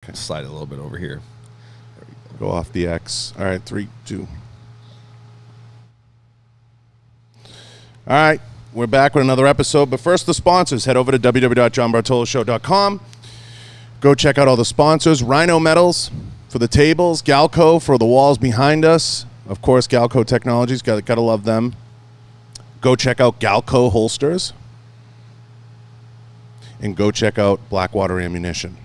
Okay. Slide it a little bit over here. Go off the X. All right, 3, 2. All right, we're back with another episode. But first, the sponsors. Head over to www.johnbartoloshow.com. Go check out all the sponsors. Rhino Metals for the tables. Galco for the walls behind us. Of course, Galco Technologies. Got to love them. Go check out Galco Holsters. And go check out Blackwater Ammunition.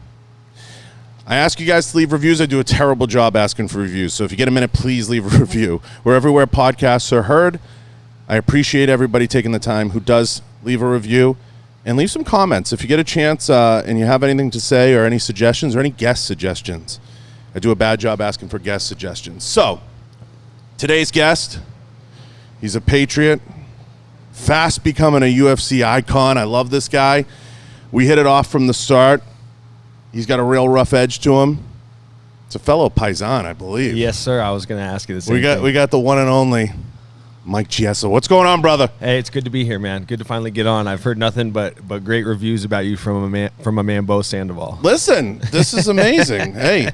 I ask you guys to leave reviews. I do a terrible job asking for reviews. So if you get a minute, please leave a review. We're everywhere podcasts are heard. I appreciate everybody taking the time who does leave a review. And leave some comments. If you get a chance and you have anything to say or any suggestions or any guest suggestions. I do a bad job asking for guest suggestions. So, today's guest, he's a patriot, fast becoming a UFC icon. I love this guy. We hit it off from the start. He's got a real rough edge to him. It's a fellow Paisan, I believe. Yes, sir. I was going to ask you the same thing. We got the one and only Mike Chiesa. What's going on, brother? Hey, it's good to be here, man. Good to finally get on. I've heard nothing but great reviews about you from a man, Bo Sandoval. Listen, this is amazing. Hey,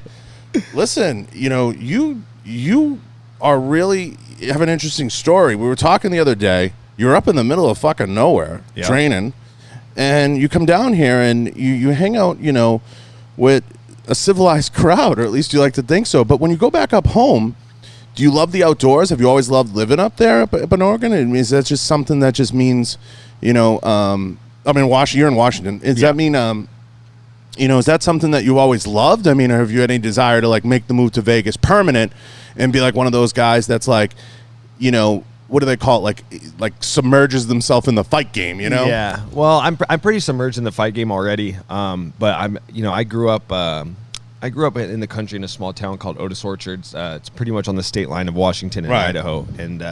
listen, you are really have an interesting story. We were talking the other day. You're up in the middle of fucking nowhere training, and you come down here and you hang out, with a civilized crowd, or at least you like to think so. But when you go back up home, do you love the outdoors? Have you always loved living up there up in Oregon? I mean, is that just something that just means, you're in Washington. Does that mean, is that something that you always loved? I mean, have you had any desire to, like, make the move to Vegas permanent and be, like, one of those guys that's, like, what do they call it? Like submerges themselves in the fight game, Yeah. Well, I'm pretty submerged in the fight game already. But I grew up in the country in a small town called Otis Orchards. It's pretty much on the state line of Washington and Idaho. And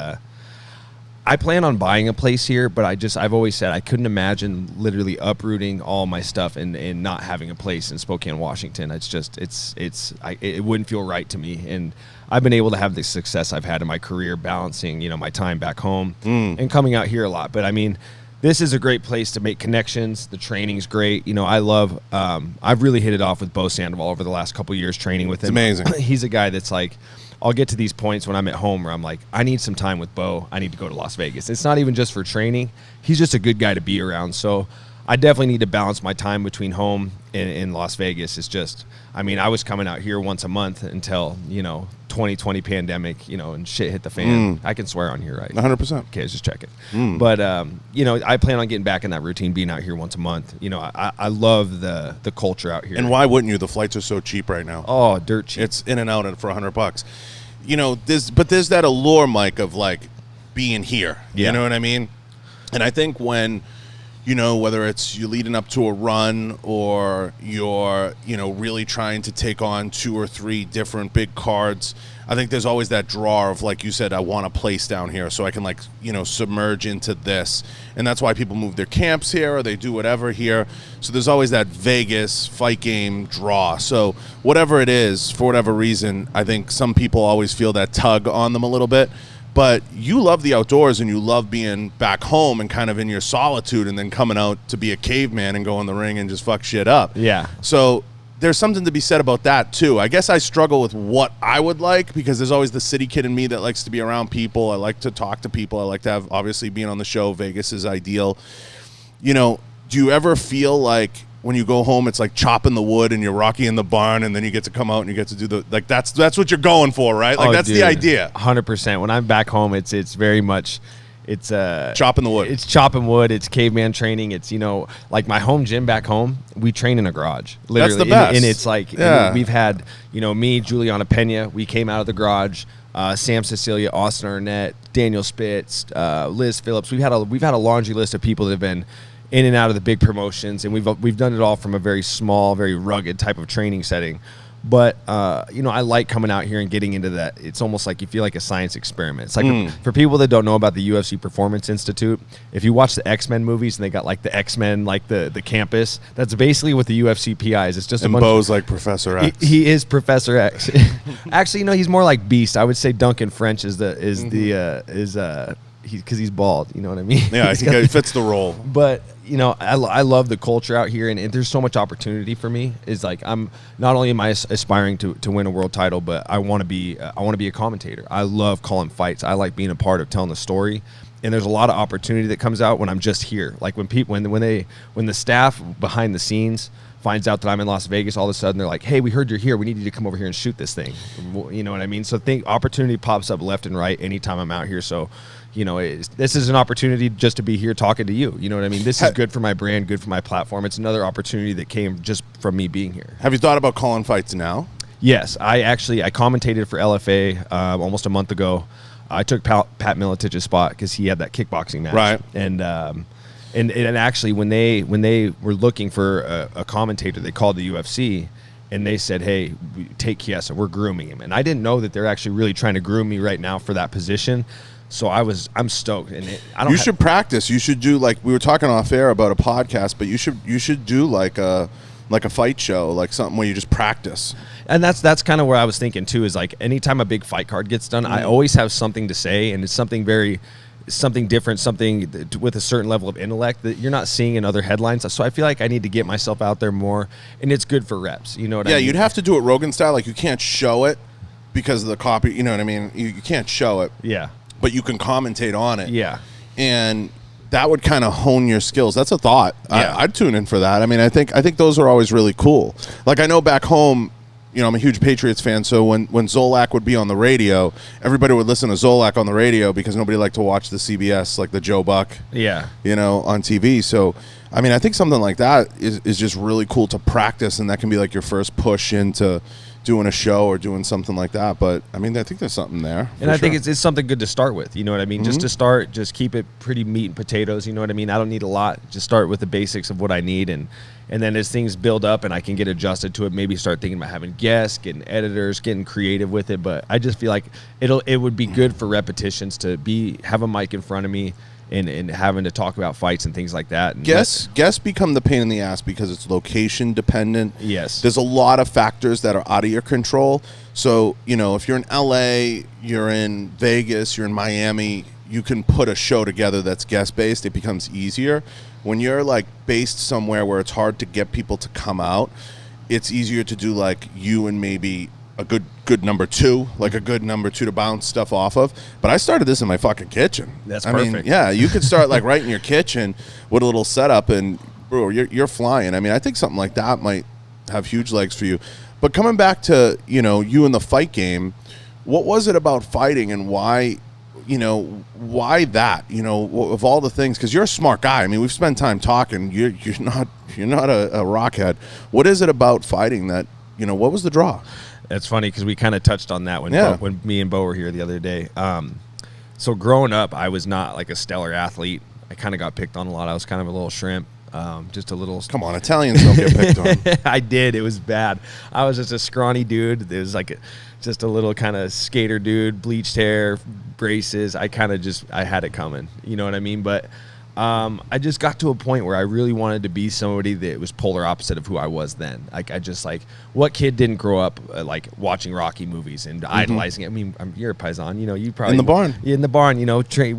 I plan on buying a place here, but I've always said I couldn't imagine literally uprooting all my stuff and not having a place in Spokane, Washington. It wouldn't feel right to me. And I've been able to have the success I've had in my career balancing, my time back home and coming out here a lot. But I mean, this is a great place to make connections. The training's great. I love, I've really hit it off with Bo Sandoval over the last couple of years training with him. It's amazing. He's a guy that's like, I'll get to these points when I'm at home where I'm like, I need some time with Bo. I need to go to Las Vegas. It's not even just for training. He's just a good guy to be around. So I definitely need to balance my time between home and Las Vegas. It's just, I was coming out here once a month until, 2020 pandemic, and shit hit the fan. I can swear on here, right? 100%. Okay, just check it. But, I plan on getting back in that routine, being out here once a month. I love the culture out here. And why wouldn't you? The flights are so cheap right now. Oh, dirt cheap. It's in and out for $100. There's that allure, Mike, of like being here. Yeah. You know what I mean? And I think when, whether it's you leading up to a run or you're, really trying to take on 2 or 3 different big cards, I think there's always that draw of, like you said, I want a place down here so I can, like, submerge into this. And that's why people move their camps here or they do whatever here. So there's always that Vegas fight game draw. So whatever it is, for whatever reason, I think some people always feel that tug on them a little bit. But you love the outdoors and you love being back home and kind of in your solitude and then coming out to be a caveman and go in the ring and just fuck shit up. Yeah. So there's something to be said about that, too. I guess I struggle with what I would like because there's always the city kid in me that likes to be around people. I like to talk to people. I like to have, obviously, being on the show. Vegas is ideal. Do you ever feel like when you go home, it's like chopping the wood and you're Rocky in the barn and then you get to come out and you get to do that's what you're going for, right? Like, that's the idea. 100%. When I'm back home, it's very much, it's chopping the wood. It's chopping wood. It's caveman training. It's, like my home gym back home, we train in a garage. Literally. That's the best. And it's like, we've had, me, Juliana Pena, we came out of the garage. Sam Cecilia, Austin Arnett, Daniel Spitz, Liz Phillips. We've had a laundry list of people that have been in and out of the big promotions, and we've done it all from a very small, very rugged type of training setting. But I like coming out here and getting into that. It's almost like you feel like a science experiment. It's like for people that don't know about the UFC Performance Institute, if you watch the X-Men movies and they got like the X-Men, like the campus, that's basically what the UFC PI is. It's just and Bo's like Professor X. He is Professor X. Actually, he's more like Beast. I would say Duncan French is because he's bald. You know what I mean? Yeah, he fits the role. But I love the culture out here, and there's so much opportunity for me. Is like I'm not only am I aspiring to win a world title, but I want to be a commentator. I love calling fights. I like being a part of telling the story. And there's a lot of opportunity that comes out when I'm just here. Like when the staff behind the scenes finds out that I'm in Las Vegas, all of a sudden they're like, "Hey, we heard you're here. We need you to come over here and shoot this thing." You know what I mean? So opportunity pops up left and right anytime I'm out here. So, this is an opportunity just to be here talking to you. You know what I mean? This is good for my brand, good for my platform. It's another opportunity that came just from me being here. Have you thought about calling fights now? Yes, I commentated for LFA almost a month ago. I took Pat Militich's spot because he had that kickboxing match. Right. And actually, when they were looking for a commentator, they called the UFC and they said, "Hey, take Chiesa. We're grooming him." And I didn't know that they're actually really trying to groom me right now for that position. So I'm stoked. And you should practice. You should do, like we were talking off air about a podcast, but you should do like a fight show, like something where you just practice. And that's kind of where I was thinking too, is like anytime a big fight card gets done, I always have something to say, and it's something different, something with a certain level of intellect that you're not seeing in other headlines. So I feel like I need to get myself out there more, and it's good for reps. You know what I mean? Yeah, you'd have to do it Rogan style. Like you can't show it because of the copy. You know what I mean? You can't show it. Yeah. But you can commentate on it. Yeah. And that would kind of hone your skills. That's a thought. Yeah. I'd tune in for that. I mean, I think those are always really cool. Like I know back home, I'm a huge Patriots fan, so when Zolak would be on the radio, everybody would listen to Zolak on the radio because nobody liked to watch the CBS, like the Joe Buck, on TV. So, I mean, I think something like that is just really cool to practice, and that can be like your first push into doing a show or doing something like that. But, I mean, I think there's something there. And I think it's something good to start with, you know what I mean? Mm-hmm. Just to start, just keep it pretty meat and potatoes, you know what I mean? I don't need a lot. Just start with the basics of what I need, and then as things build up and I can get adjusted to it, maybe start thinking about having guests, getting editors, getting creative with it. But I just feel like it would be good for repetitions to have a mic in front of me and having to talk about fights and things like that. And guests become the pain in the ass because it's location dependent. Yes. There's a lot of factors that are out of your control. So, if you're in LA, you're in Vegas, you're in Miami, you can put a show together that's guest based. It becomes easier. When you're like based somewhere where it's hard to get people to come out, it's easier to do like you and maybe a good number two, like a good number two to bounce stuff off of. But I started this in my fucking kitchen. That's perfect. perfect. Yeah, you could start like right in your kitchen with a little setup, and bro, you're flying. I mean, I think something like that might have huge legs for you. But coming back to you in the fight game, what was it about fighting, and why? Why that? Of all the things, because you're a smart guy. I mean, we've spent time talking. You're not a rockhead. What is it about fighting that what was the draw? That's funny because we kind of touched on that when me and Bo were here the other day. So growing up, I was not like a stellar athlete. I kind of got picked on a lot. I was kind of a little shrimp. Just a little. Come on, Italians don't get picked on. I did. It was bad. I was just a scrawny dude. It was like just a little kind of skater dude, bleached hair, braces. I had it coming. You know what I mean? But I just got to a point where I really wanted to be somebody that was polar opposite of who I was then. Like what kid didn't grow up like watching Rocky movies and idolizing it? I mean, you're a Paisan, you probably in the barn. In the barn,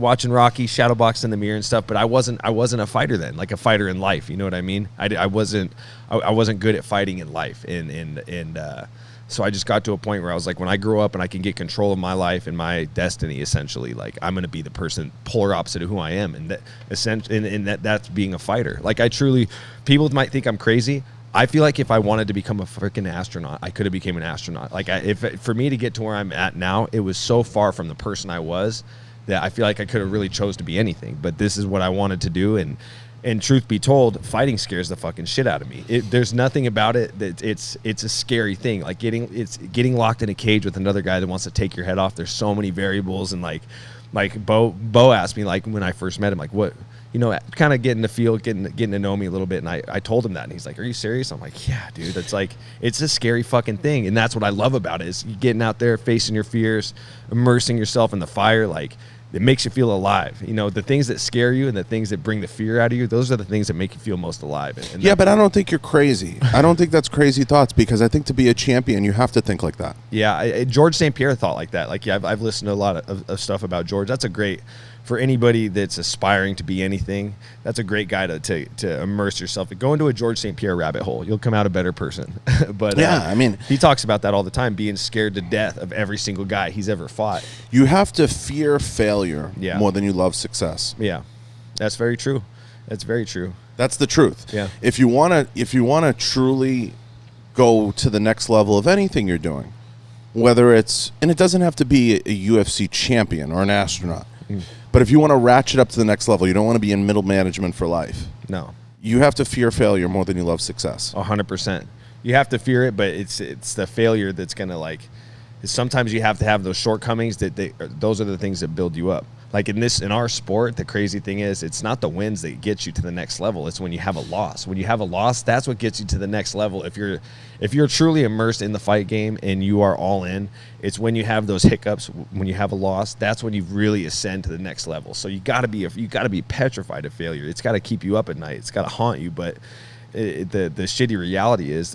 watching Rocky, shadowbox in the mirror and stuff. But I wasn't a fighter then, like a fighter in life. You know what I mean? I wasn't good at fighting in life, so I just got to a point where I was like, when I grow up and I can get control of my life and my destiny, essentially, like I'm going to be the person polar opposite of who I am, and that's being a fighter. Like people might think I'm crazy. I feel like if I wanted to become a freaking astronaut, I could have became an astronaut. Like for me to get to where I'm at now, it was so far from the person I was that I feel like I could have really chose to be anything. But this is what I wanted to do, and truth be told, fighting scares the fucking shit out of me. There's nothing about it that it's a scary thing. Like getting locked in a cage with another guy that wants to take your head off. There's so many variables, and like Bo asked me like when I first met him, like what, kind of getting the feel, getting to know me a little bit, and I told him that, and he's like, "Are you serious?" I'm like, "Yeah, dude. That's like it's a scary fucking thing," and that's what I love about it is you getting out there, facing your fears, immersing yourself in the fire, like. It makes you feel alive. The things that scare you and the things that bring the fear out of you, those are the things that make you feel most alive. Yeah, but I don't think you're crazy. I don't think that's crazy thoughts, because I think to be a champion, you have to think like that. Yeah, George St. Pierre thought like that. Like, yeah, I've listened to a lot of stuff about George. That's a great for anybody that's aspiring to be anything, that's a great guy to immerse yourself. Go into a George St. Pierre rabbit hole. You'll come out a better person. But I mean, he talks about that all the time, being scared to death of every single guy he's ever fought. You have to fear failure more than you love success. Yeah, that's very true. That's very true. That's the truth. Yeah. If you wanna truly go to the next level of anything you're doing, whether it's, and it doesn't have to be a UFC champion or an astronaut. But if you want to ratchet up to the next level, you don't want to be in middle management for life. No. You have to fear failure more than you love success. 100%. You have to fear it, but it's the failure that's going to sometimes you have to have those shortcomings those are the things that build you up. Like in our sport, the crazy thing is it's not the wins that get you to the next level. It's when you have a loss. When you have a loss, that's what gets you to the next level. If you're truly immersed in the fight game and you are all in, it's when you have those hiccups, when you have a loss, that's when you really ascend to the next level. So you got to be petrified of failure. It's got to keep you up at night. It's got to haunt you, but the shitty reality is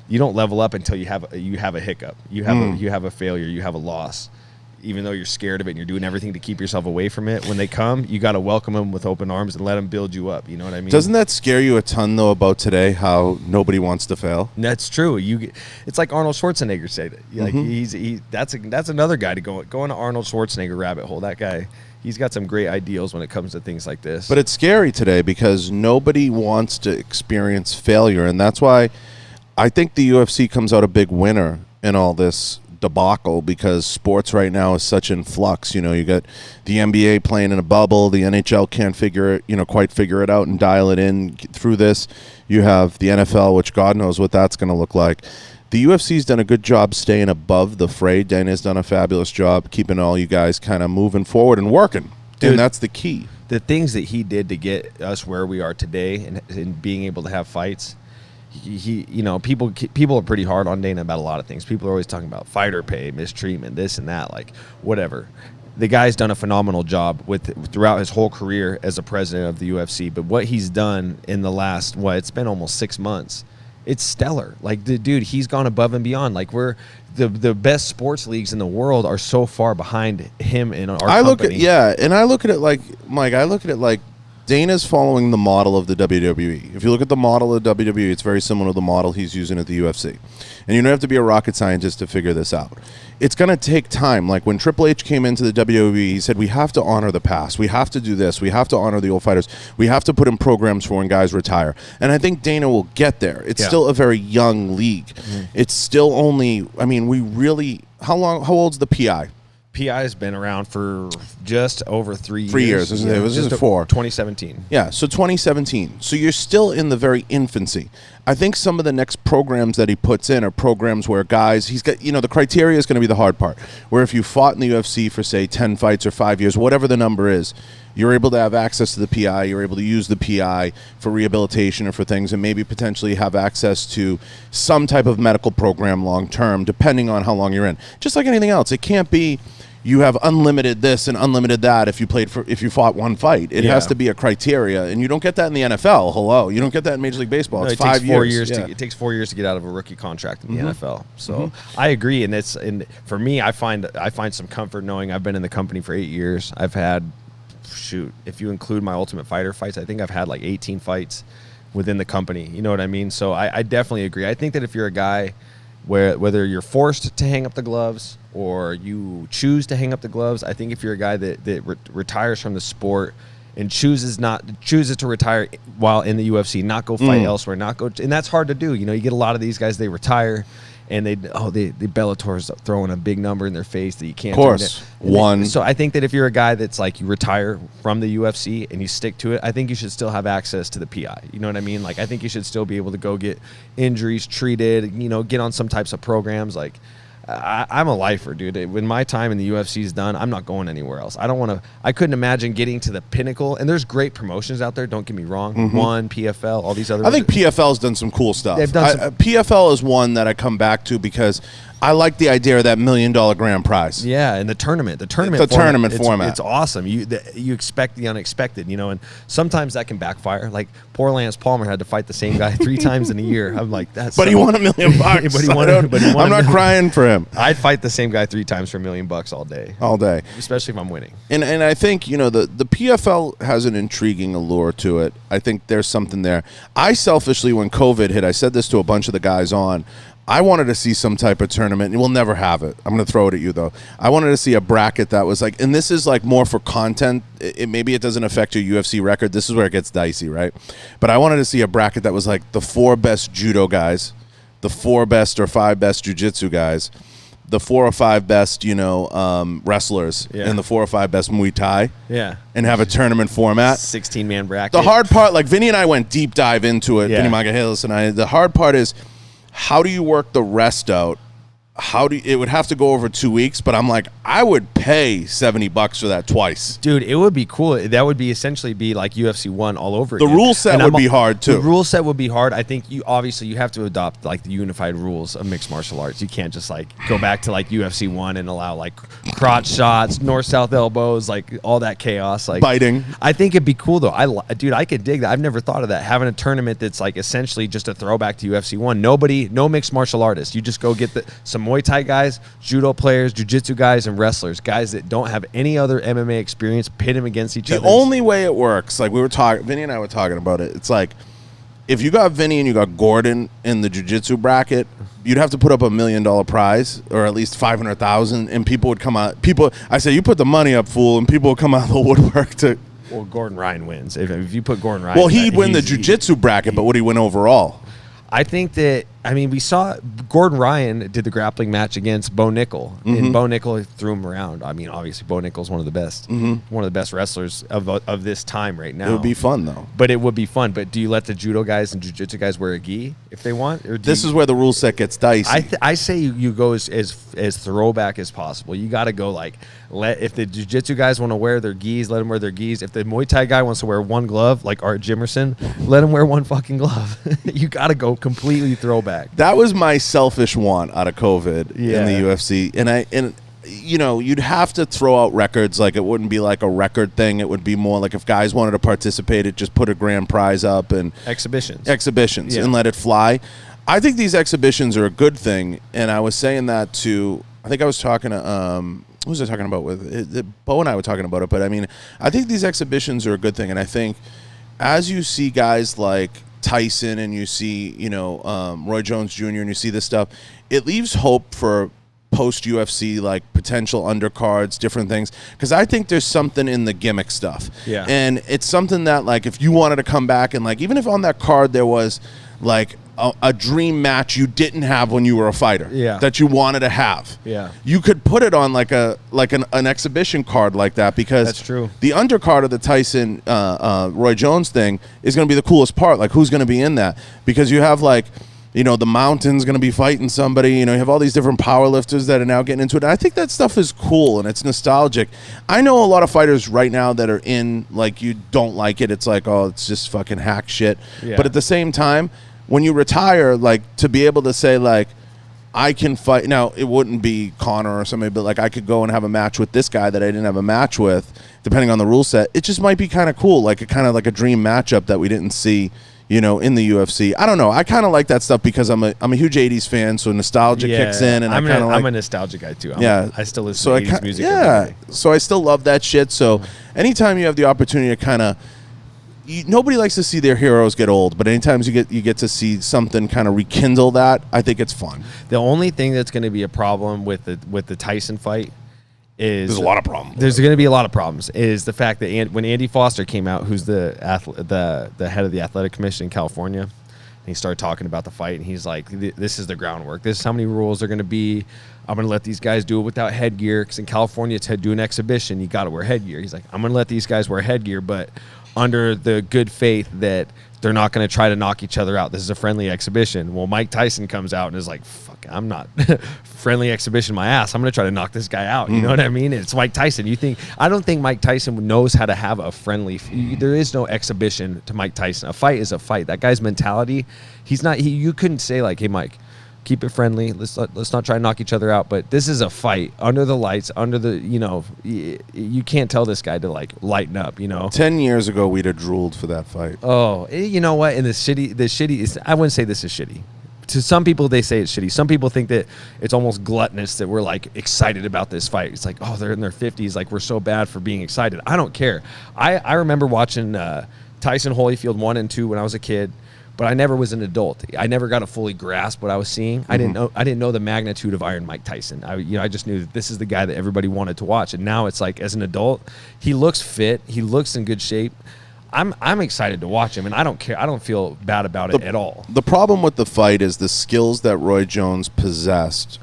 you don't level up until you have a hiccup. You have a failure, you have a loss. Even though you're scared of it and you're doing everything to keep yourself away from it, when they come, you got to welcome them with open arms and let them build you up. You know what I mean? Doesn't that scare you a ton, though, about today, how nobody wants to fail? That's true. It's like Arnold Schwarzenegger said. Like that's another guy to go into Arnold Schwarzenegger rabbit hole. That guy, he's got some great ideals when it comes to things like this. But it's scary today because nobody wants to experience failure, and that's why I think the UFC comes out a big winner in all this debacle, because sports right now is such in flux. You got the NBA playing in a bubble, the NHL can't quite figure it out and dial it in through this. You have the NFL, which God knows what that's going to look like. The UFC's done a good job staying above the fray. Dana's done a fabulous job keeping all you guys kind of moving forward and working. Dude, and that's the key. The things that he did to get us where we are today and being able to have fights, people are pretty hard on Dana about a lot of things. People are always talking about fighter pay, mistreatment, this and that, like whatever. The guy's done a phenomenal job throughout his whole career as a president of the UFC. But what he's done in the last, it's been almost 6 months, it's stellar. Like, dude, he's gone above and beyond. Like, we're the best sports leagues in the world are so far behind him in our company. And I look at it like, Mike, Dana's following the model of the WWE. If you look at the model of WWE, it's very similar to the model he's using at the UFC. And you don't have to be a rocket scientist to figure this out. It's going to take time. Like when Triple H came into the WWE, he said, we have to honor the past. We have to do this. We have to honor the old fighters. We have to put in programs for when guys retire. And I think Dana will get there. It's still a very young league. Mm-hmm. It's still only, how old's the PI? PI has been around for just over 3 years. 3 years. It was just 4. 2017. Yeah, so 2017. So you're still in the very infancy. I think some of the next programs that he puts in are programs where guys, he's got, the criteria is going to be the hard part. Where if you fought in the UFC for, say, 10 fights or 5 years, whatever the number is, you're able to have access to the PI. You're able to use the PI for rehabilitation or for things, and maybe potentially have access to some type of medical program long term, depending on how long you're in. Just like anything else, it can't be you have unlimited this and unlimited that if you fought one fight. It has to be a criteria, and you don't get that in the NFL. Hello, you don't get that in Major League Baseball. It's 5 years. It takes 4 years to get out of a rookie contract in the NFL. So I agree, and for me, I find some comfort knowing I've been in the company for 8 years. I've had, if you include my Ultimate Fighter fights, I think I've had like 18 fights within the company. You know what I mean? So I definitely agree. I think that if you're a guy whether you're forced to hang up the gloves or you choose to hang up the gloves, I think if you're a guy that retires from the sport and chooses to retire while in the UFC, not go fight elsewhere, and that's hard to do. You get a lot of these guys, they retire and the Bellator's throwing a big number in their face that you can't. Of course, one. So I think that if you're a guy that's like you retire from the UFC and you stick to it, I think you should still have access to the PI. You know what I mean? Like I think you should still be able to go get injuries treated. Get on some types of programs. Like I'm a lifer, dude. When my time in the UFC is done, I'm not going anywhere else. I couldn't imagine getting to the pinnacle. And there's great promotions out there. Don't get me wrong. One, PFL, all these other. I think PFL's done some cool stuff. PFL is one that I come back to because I like the idea of that $1 million grand prize. Yeah, and the tournament format. It's awesome. You expect the unexpected, and sometimes that can backfire. Like poor Lance Palmer had to fight the same guy 3 times in a year. I'm like, that's. But he won $1 million. but he won. I'm not crying for him. I'd fight the same guy 3 times for $1 million all day. All day. Especially if I'm winning. And I think, you know, the PFL has an intriguing allure to it. I think there's something there. I selfishly, when COVID hit, I said this to a bunch of the guys on, I wanted to see some type of tournament, and we'll never have it. I'm going to throw it at you, though. I wanted to see a bracket that was like, and this is like more for content. Maybe it doesn't affect your UFC record. This is where it gets dicey, right? But I wanted to see a bracket that was like the 4 best judo guys, the 4 best or 5 best jiu-jitsu guys, the 4 or 5 best, you know, wrestlers, and the 4 or 5 best Muay Thai. Yeah. And have a tournament format. 16-man bracket. The hard part, like Vinny and I went deep dive into it. Yeah. Vinny Maga, hey, listen, the hard part is, how do you work the rest out? It would have to go over 2 weeks, but I'm like, I would pay $70 for that twice. Dude, it would be cool. That would be essentially be like UFC 1 all over again. The rule set would be hard too. The rule set would be hard. I think you have to adopt like the unified rules of mixed martial arts. You can't just like go back to like UFC 1 and allow like crotch shots, north-south elbows, like all that chaos, like biting. I think it'd be cool though. I could dig that. I've never thought of that. Having a tournament that's like essentially just a throwback to UFC 1. No mixed martial artists. You just go get some Muay Thai guys, judo players, jiu-jitsu guys, and wrestlers, guys that don't have any other MMA experience, pit them against each other. The only way it works, like Vinny and I were talking about it, it's like, if you got Vinny and you got Gordon in the jiu-jitsu bracket, you'd have to put up $1 million prize, or at least 500,000, and people would come out. I say, you put the money up, fool, and people would come out of the woodwork to. Well, Gordon Ryan wins. If you put Gordon Ryan, well, he'd win the jiu-jitsu bracket, but would he win overall? I think that, we saw Gordon Ryan did the grappling match against Bo Nickel, and Bo Nickel threw him around. I mean, obviously, Bo Nickel's one of the best, one of the best wrestlers of this time right now. It would be fun, though. But it would be fun. But do you let the judo guys and jiu-jitsu guys wear a gi if they want? Or this is where the rule set gets dicey. I say you go as throwback as possible. You got to go like, if the jiu-jitsu guys want to wear their gis, let them wear their gis. If the Muay Thai guy wants to wear one glove, like Art Jimerson, let him wear one fucking glove. You got to go completely throwback. That was my selfish want out of COVID in the UFC, and you know, you'd have to throw out records. Like, it wouldn't be like a record thing. It would be more like if guys wanted to participate, it just put a grand prize up and exhibitions and let it fly. I think these exhibitions are a good thing, and I was saying that to, I think I was talking to who was I talking about with Bo and I were talking about it, but I mean, I think these exhibitions are a good thing, and I think as you see guys like Tyson and you see, you know, Roy Jones Jr. and you see this stuff, it leaves hope for post UFC, like potential undercards, different things, because I think there's something in the gimmick stuff, and it's something that, like, if you wanted to come back and, like, even if on that card there was like a dream match you didn't have when you were a fighter, that you wanted to have, you could put it on like an exhibition card like that, because that's true. The undercard of the Tyson Roy Jones thing is going to be the coolest part. Like, who's going to be in that? Because you have, like, you know, the Mountain's going to be fighting somebody. You know, you have all these different power lifters that are now getting into it. And I think that stuff is cool and it's nostalgic. I know a lot of fighters right now that are in, like, you don't like it. It's like, oh, it's just fucking hack shit. But at the same time, when you retire, like, to be able to say, like, I can fight. Now, it wouldn't be Conor or somebody, but, like, I could go and have a match with this guy that I didn't have a match with, depending on the rule set. It just might be kind of cool, like a dream matchup that we didn't see, you know, in the UFC. I don't know. I kind of like that stuff because I'm a huge 80s fan, so nostalgia kicks in, and I'm a nostalgia guy too. I still listen to 80s music. So I still love that shit. So anytime you have the opportunity to kind of, nobody likes to see their heroes get old, but anytime you get to see something kind of rekindle that, I think it's fun. The only thing that's going to be a problem with the Tyson fight is there's a lot of problems. There's going to be a lot of problems. Is the fact that when Andy Foster came out, who's the head of the athletic commission in California, and he started talking about the fight, and he's like, "This is the groundwork. This is how many rules are going to be. I'm going to let these guys do it without headgear, because in California, to do an exhibition, you got to wear headgear." He's like, "I'm going to let these guys wear headgear, but under the good faith that they're not going to try to knock each other out. This is a friendly exhibition." Well, Mike Tyson comes out and is like, "Fuck, I'm not friendly exhibition my ass. I'm going to try to knock this guy out." You know what I mean? It's Mike Tyson. I don't think Mike Tyson knows how to have a friendly. There is no exhibition to Mike Tyson. A fight is a fight. That guy's mentality. He's not. You couldn't say like, "Hey, Mike, keep it friendly. Let's not try to knock each other out." But this is a fight under the lights, under the, you know, you can't tell this guy to like lighten up, you know. 10 years ago, we'd have drooled for that fight. Oh, you know what? In the shitty, I wouldn't say this is shitty. to some people they say it's shitty. Some people think that it's almost gluttonous that we're like excited about this fight. It's like, oh, they're in their 50s, like we're so bad for being excited. I don't care. I remember watching Tyson Holyfield 1 and 2 when I was a kid, but I never was an adult. I never got to fully grasp what I was seeing. I didn't know the magnitude of Iron Mike Tyson. I just knew that this is the guy that everybody wanted to watch. And now it's like, as an adult, he looks fit. He looks in good shape. I'm excited to watch him, and I don't care. I don't feel bad about it at all. The problem with the fight is the skills that Roy Jones possessed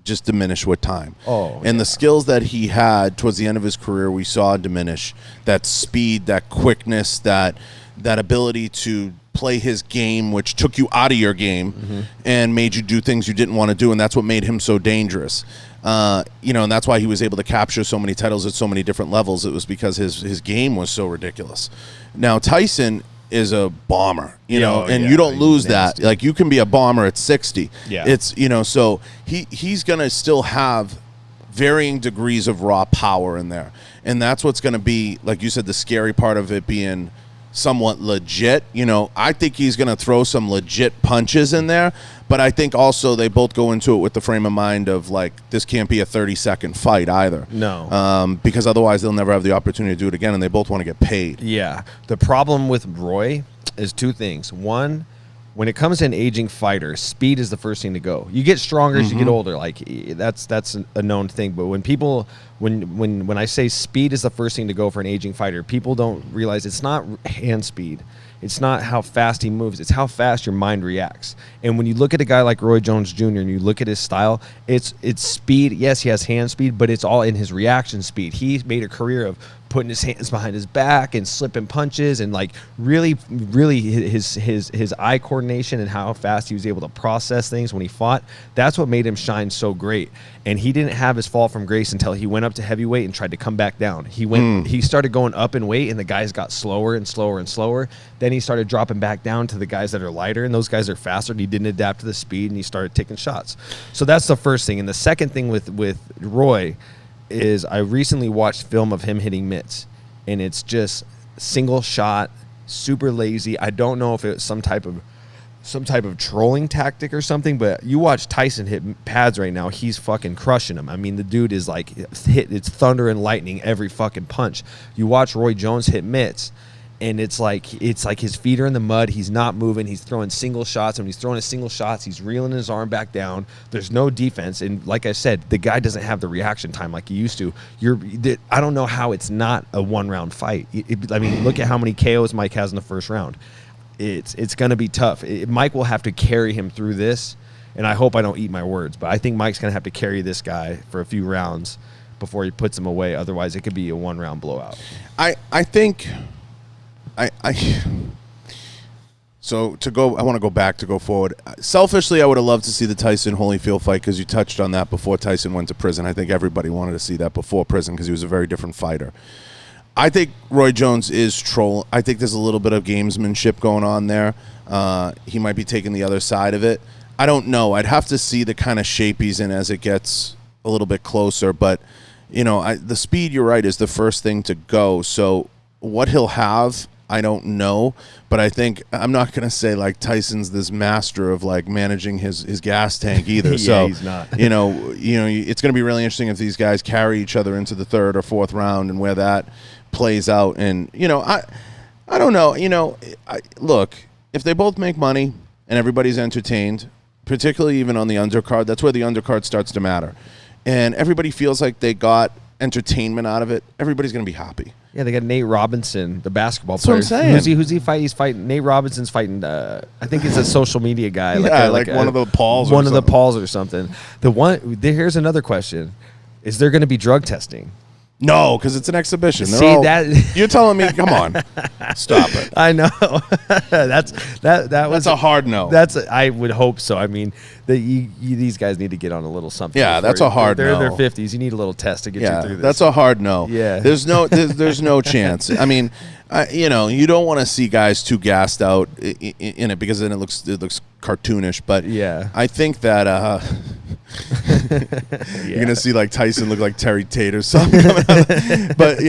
just diminish with time. And the skills that he had towards the end of his career, we saw diminish. That speed, that quickness, that ability to play his game, which took you out of your game and made you do things you didn't want to do, and that's what made him so dangerous. And that's why he was able to capture so many titles at so many different levels. It was because his game was so ridiculous. Now Tyson is a bomber, you don't lose that. Like, you can be a bomber at 60. Yeah. It's so he's gonna still have varying degrees of raw power in there, and that's what's gonna be, like you said, the scary part of it being somewhat legit. I think he's going to throw some legit punches in there, but I think also they both go into it with the frame of mind of, like, this can't be a 30-second fight either. No. Because otherwise they'll never have the opportunity to do it again, and they both want to get paid. Yeah. The problem with Roy is two things. One, when it comes to an aging fighter, speed is the first thing to go. You get stronger as you get older. Like, that's a known thing. But when I say speed is the first thing to go for an aging fighter, people don't realize it's not hand speed. It's not how fast he moves. It's how fast your mind reacts. And when you look at a guy like Roy Jones Jr. and you look at his style, it's speed. Yes, he has hand speed, but it's all in his reaction speed. He made a career of putting his hands behind his back and slipping punches, and like really his eye coordination and how fast he was able to process things when he fought. That's what made him shine so great. And he didn't have his fall from grace until he went up to heavyweight and tried to come back down. He started going up in weight, and the guys got slower and slower and slower. Then he started dropping back down to the guys that are lighter, and those guys are faster, and he didn't adapt to the speed, and he started taking shots. So that's the first thing. And the second thing with Roy is I recently watched film of him hitting mitts, and it's just single shot, super lazy. I don't know if it's some type of trolling tactic or something, but you watch Tyson hit pads right now, he's fucking crushing them. I mean, the dude is like it's thunder and lightning every fucking punch. You watch Roy Jones hit mitts, and it's like his feet are in the mud. He's not moving. He's throwing single shots. And when he's throwing his single shots, he's reeling his arm back down. There's no defense. And like I said, the guy doesn't have the reaction time like he used to. I don't know how it's not a one-round fight. I mean, look at how many KOs Mike has in the first round. It's going to be tough. Mike will have to carry him through this, and I hope I don't eat my words, but I think Mike's going to have to carry this guy for a few rounds before he puts him away. Otherwise, it could be a one-round blowout. I think... So I want to go back to go forward. Selfishly, I would have loved to see the Tyson Holyfield fight, because you touched on that before Tyson went to prison. I think everybody wanted to see that before prison, because he was a very different fighter. I think Roy Jones is troll. I think there's a little bit of gamesmanship going on there. He might be taking the other side of it. I don't know. I'd have to see the kind of shape he's in as it gets a little bit closer. But, the speed, you're right, is the first thing to go. So what he'll have, I don't know, but I think I'm not going to say like Tyson's this master of like managing his gas tank either. Yeah, so he's not. It's going to be really interesting if these guys carry each other into the third or fourth round and where that plays out. And I don't know. Look, if they both make money and everybody's entertained, particularly even on the undercard, that's where the undercard starts to matter. And everybody feels like they got entertainment out of it. Everybody's going to be happy. Yeah, they got Nate Robinson, the basketball That's player. What I'm saying. Who's he fighting? He's fighting Nate Robinson's fighting. I think it's a social media guy. Like one of the Pauls. One of the Pauls or something. Here's another question: is there going to be drug testing? No, because it's an exhibition. That you're telling me? Come on, stop it. I know. That's a hard no. I would hope so. I mean, these guys need to get on a little something. Yeah, that's a hard no. They're in their 50s. You need a little test to get you through this. That's a hard no. Yeah. There's no chance. I mean, you don't want to see guys too gassed out in it, because then it looks cartoonish, but Yeah. I think that you're gonna see like Tyson look like Terry Tate or something. But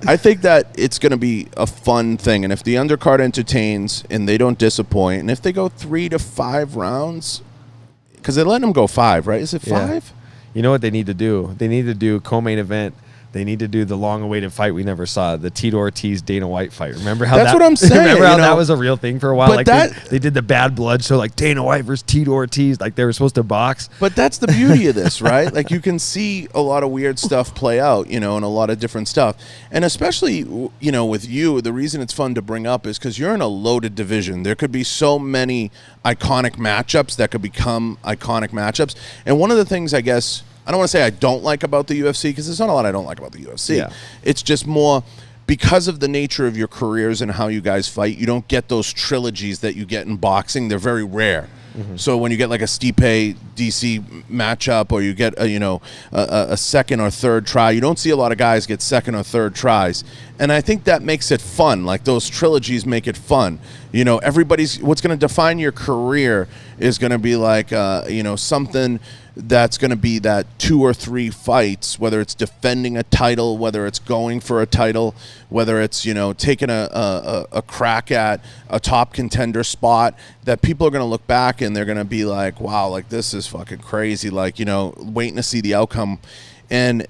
I think that it's gonna be a fun thing, and if the undercard entertains and they don't disappoint, and if they go 3 to 5 rounds, because they're letting them go 5, right? Is it 5? You know what they need to do? They need to do co-main event. They need to do the long-awaited fight we never saw, the Tito Ortiz-Dana White fight. Remember how That's what I'm saying. Remember how that was a real thing for a while? But Like they did the bad blood show, like Dana White versus Tito Ortiz, like they were supposed to box. But that's the beauty of this, right? Like you can see a lot of weird stuff play out, and a lot of different stuff. And especially, with you, the reason it's fun to bring up is because you're in a loaded division. There could be so many iconic matchups that could become iconic matchups. And one of the things, I guess, I don't want to say I don't like about the UFC, because there's not a lot I don't like about the UFC. Yeah. It's just more because of the nature of your careers and how you guys fight, you don't get those trilogies that you get in boxing. They're very rare. Mm-hmm. So when you get like a Stipe DC matchup, or you get a second or third try, you don't see a lot of guys get second or third tries. And I think that makes it fun. Like those trilogies make it fun. What's going to define your career is going to be like something that's going to be that 2 or 3 fights, whether it's defending a title, whether it's going for a title, whether it's taking a crack at a top contender spot, that people are going to look back and they're going to be like, wow, like this is fucking crazy, like waiting to see the outcome. And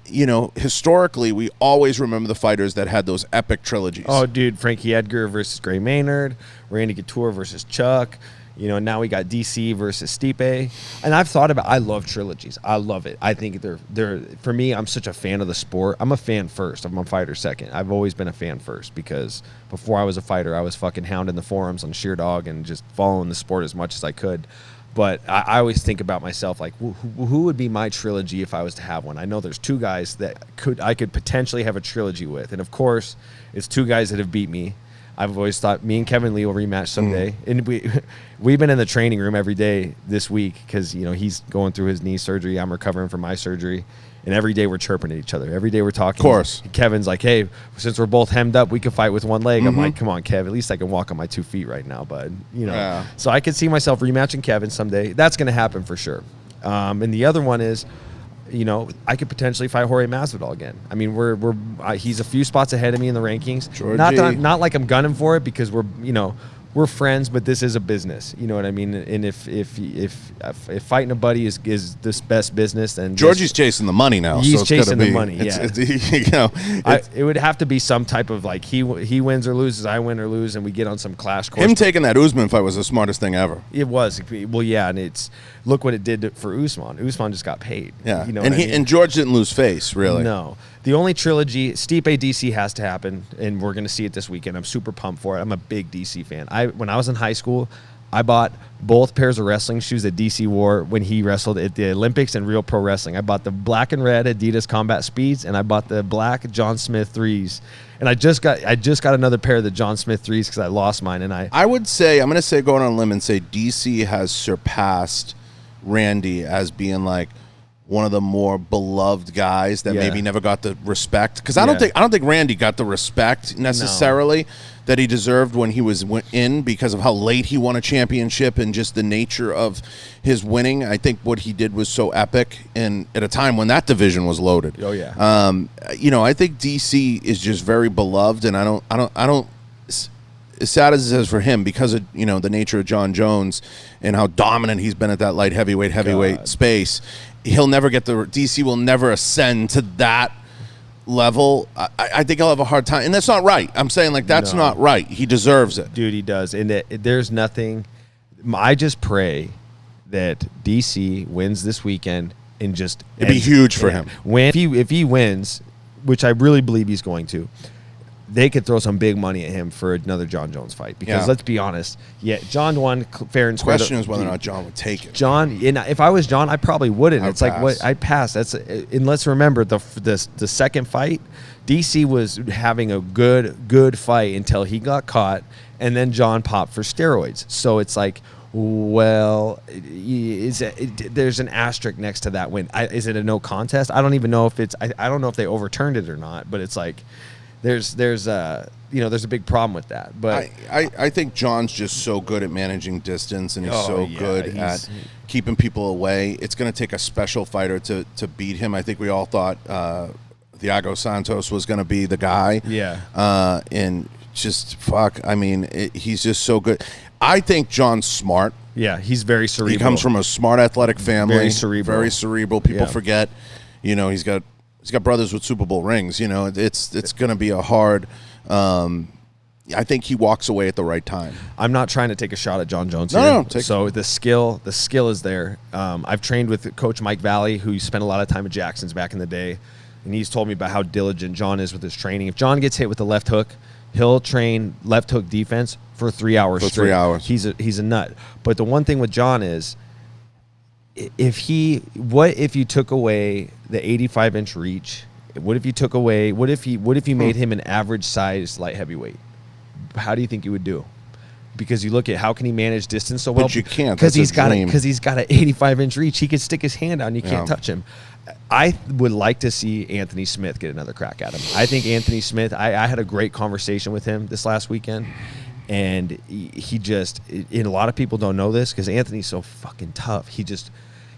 historically we always remember the fighters that had those epic trilogies. Oh dude, Frankie Edgar versus Gray Maynard, Randy Couture versus Chuck. Now we got DC versus Stipe. And I've thought about, I love trilogies. I love it. I think they're for me, I'm such a fan of the sport. I'm a fan first. I'm a fighter second. I've always been a fan first, because before I was a fighter, I was fucking hounding the forums on Sheer Dog and just following the sport as much as I could. But I always think about myself, like, who would be my trilogy if I was to have one? I know there's 2 guys that I could potentially have a trilogy with. And of course, it's 2 guys that have beat me. I've always thought me and Kevin Lee will rematch someday. And we've been in the training room every day this week, because he's going through his knee surgery. I'm recovering from my surgery. And every day we're chirping at each other. Every day we're talking. Of course. Kevin's like, hey, since we're both hemmed up, we can fight with one leg. I'm like, come on, Kev. At least I can walk on my 2 feet right now, bud. Yeah. So I could see myself rematching Kevin someday. That's going to happen for sure. And the other one is, I could potentially fight Jorge Masvidal again. I mean, he's a few spots ahead of me in the rankings. Georgie. Not like I'm gunning for it, because we're friends, but this is a business. You know what I mean? And if fighting a buddy is this best business, then Georgie's chasing the money now. He's so chasing the money. Yeah, it would have to be some type of like he wins or loses, I win or lose, and we get on some clash course. Him taking that Usman fight was the smartest thing ever. It was. Well, yeah, and look what it did for Usman. Usman just got paid. Yeah, and George didn't lose face, really. No. The only trilogy, Stipe DC, has to happen, and we're going to see it this weekend. I'm super pumped for it. I'm a big DC fan. When I was in high school, I bought both pairs of wrestling shoes that DC wore when he wrestled at the Olympics and Real Pro Wrestling. I bought the black and red Adidas Combat Speeds, and I bought the black John Smith 3s. And I just got another pair of the John Smith 3s because I lost mine. And I would say, I'm going to say, going on a limb and say DC has surpassed Randy as being like one of the more beloved guys that maybe never got the respect, because I don't think Randy got the respect necessarily that he deserved when he was in, because of how late he won a championship and just the nature of his winning. I think what he did was so epic, and at a time when that division was loaded. Oh yeah. I think DC is just very beloved, and I don't. As sad as it is for him, because of the nature of John Jones and how dominant he's been at that light heavyweight space, he'll never get DC will never ascend to that level. I think he'll have a hard time, and that's not right. I'm saying, like, that's not right. He deserves it, dude. He does, and there's nothing. I just pray that DC wins this weekend, and it'd be huge for him. If he wins, which I really believe he's going to, they could throw some big money at him for another John Jones fight. Because let's be honest, John won fair and square. The question is whether or not John would take it. If I was John, I probably wouldn't. It's like, what? I'd pass. And let's remember the second fight, DC was having a good fight until he got caught, and then John popped for steroids. So it's like, well, there's an asterisk next to that win. Is it a no contest? I don't even know if it's. I don't know if they overturned it or not. But it's like, there's a big problem with that. But I think John's just so good at managing distance, and he's good at keeping people away. It's going to take a special fighter to beat him. I think we all thought Thiago Santos was going to be the guy. Yeah. And just I mean, he's just so good. I think John's smart. Yeah, he's very cerebral. He comes from a smart, athletic family. Very cerebral. People forget, he's got brothers with Super Bowl rings. It's going to be a hard. I think he walks away at the right time. I'm not trying to take a shot at John Jones here. So the skill is there. I've trained with Coach Mike Valley, who spent a lot of time at Jackson's back in the day, and he's told me about how diligent John is with his training. If John gets hit with the left hook, he'll train left hook defense for 3 hours straight. 3 hours. He's a nut. But the one thing with John is, what if you took away the 85-inch reach? What if you made him an average size light heavyweight? How do you think he would do? Because you look at how can he manage distance so well? But you can't. Because he's got an 85-inch reach. He could stick his hand out and you can't touch him. I would like to see Anthony Smith get another crack at him. I think Anthony Smith, I had a great conversation with him this last weekend, and he just, and a lot of people don't know this because Anthony's so fucking tough.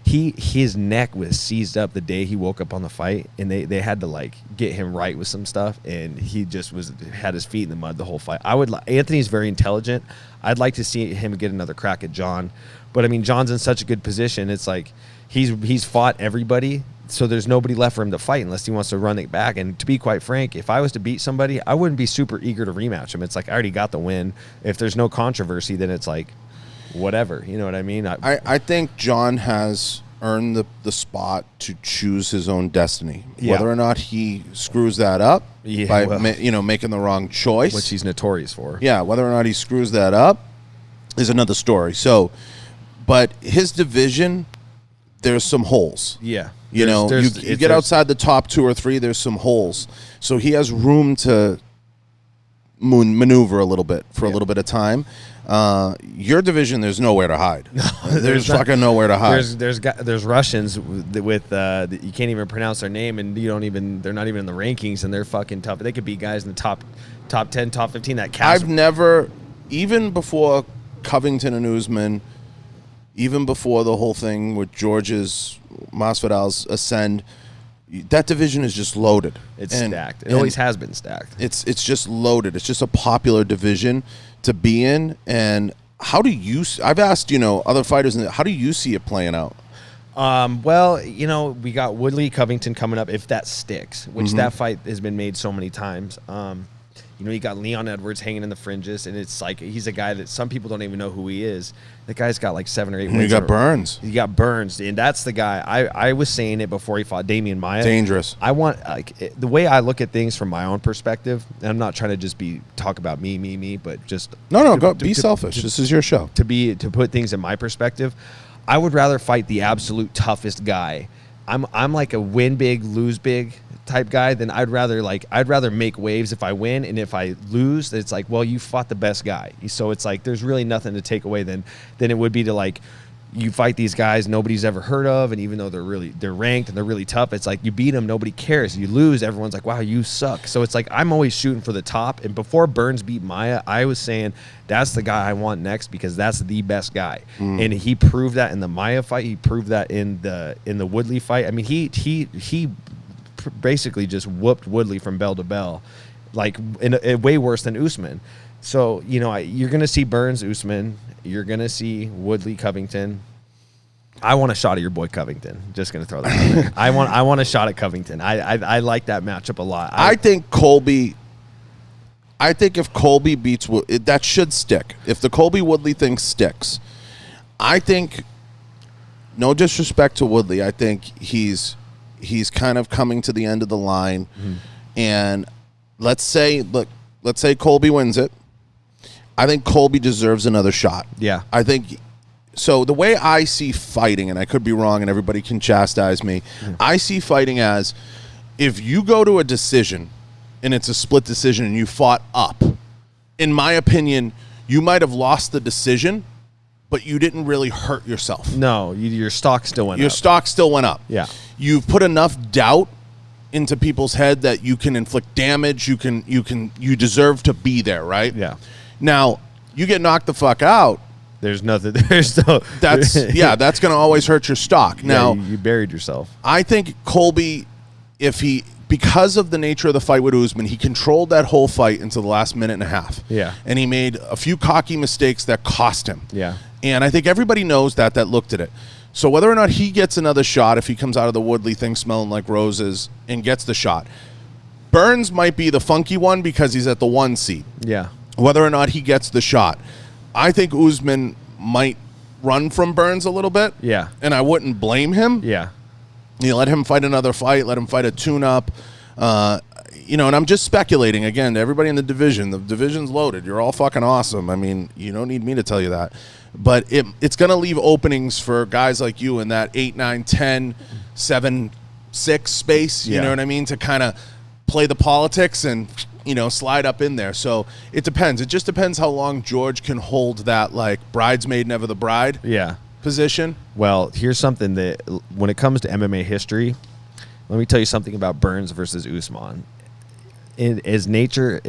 His neck was seized up the day he woke up on the fight, and they had to get him right with some stuff, and he just had his feet in the mud the whole fight. Anthony's very intelligent. I'd like to see him get another crack at John, but I mean, John's in such a good position. It's like he's fought everybody, so there's nobody left for him to fight unless he wants to run it back. And to be quite frank, if I was to beat somebody, I wouldn't be super eager to rematch him. It's like I already got the win. If there's no controversy, then it's like whatever. You know what I mean? I think John has earned the spot to choose his own destiny. Yeah. Whether or not he screws that up by making the wrong choice, which he's notorious for. Yeah, whether or not he screws that up is another story. So, but his division, there's some holes. Yeah. You get outside the top 2 or 3, there's some holes. So he has room to maneuver a little bit for a little bit of time. Your division, there's nowhere to hide. There's fucking nowhere to hide. There's Russians with you can't even pronounce their name, and they're not even in the rankings, and they're fucking tough. They could be guys in the top 10, top 15. I've never, even before Covington and Usman, even before the whole thing with George's Masvidal's ascend, that division is just loaded. It's stacked. It always has been stacked. It's just loaded. It's just a popular division to be in. And how do you? I've asked other fighters, how do you see it playing out? Well, we got Woodley Covington coming up if that sticks, which that fight has been made so many times. You got Leon Edwards hanging in the fringes, and it's like he's a guy that some people don't even know who he is. The guy's got like 7 or 8 wins. You got Burns. You got Burns, and that's the guy. I was saying it before he fought Damian Maia. Dangerous. I want the way I look at things from my own perspective, and I'm not trying to just talk about me, but just go be selfish. This is your show. To put things in my perspective, I would rather fight the absolute toughest guy. I'm like a win big, lose big type guy. Then I'd rather make waves if I win, and if I lose, it's like, well, you fought the best guy. So it's like there's really nothing to take away than it would be to you fight these guys nobody's ever heard of, and even though they're ranked and they're really tough, it's like you beat them, nobody cares. You lose, everyone's like, wow, you suck. So it's like I'm always shooting for the top. And before Burns beat Maia, I was saying that's the guy I want next because that's the best guy. And he proved that in the Maia fight. He proved that in the Woodley fight. I mean, he basically just whooped Woodley from bell to bell, in a way worse than Usman. So you're gonna see Burns, Usman. You're gonna see Woodley, Covington. I want a shot at your boy Covington. Just gonna throw that out there. I want a shot at Covington. I like that matchup a lot. I think if Colby beats that should stick. If the Colby Woodley thing sticks, I think, no disrespect to Woodley, I think he's kind of coming to the end of the line. And let's say Colby wins it. I think Colby deserves another shot. Yeah. I think so. The way I see fighting, and I could be wrong, and everybody can chastise me, I see fighting as if you go to a decision and it's a split decision and you fought up, in my opinion, you might have lost the decision, but you didn't really hurt yourself. No, your stock still went up. Your stock still went up. Yeah. You've put enough doubt into people's head that you can inflict damage. You deserve to be there, right? Yeah. Now, you get knocked the fuck out. There's nothing. There's no. That's going to always hurt your stock. Now, you buried yourself. I think Colby, because of the nature of the fight with Usman, he controlled that whole fight until the last minute and a half. Yeah. And he made a few cocky mistakes that cost him. Yeah. And I think everybody knows that looked at it. So whether or not he gets another shot, if he comes out of the Woodley thing smelling like roses and gets the shot, Burns might be the funky one because he's at the 1 seat. Yeah. Whether or not he gets the shot, I think Usman might run from Burns a little bit. Yeah. And I wouldn't blame him. Yeah. You let him fight another fight. Let him fight a tune-up. And I'm just speculating, again, to everybody in the division. The division's loaded. You're all fucking awesome. I mean, you don't need me to tell you that. But it's going to leave openings for guys like you in that 8, 9, 10, 7, 6 space. You know what I mean? To kind of play the politics and, slide up in there. So it depends. It just depends how long George can hold that, like, bridesmaid, never the bride position. Well, here's something that, when it comes to MMA history, let me tell you something about Burns versus Usman. The nature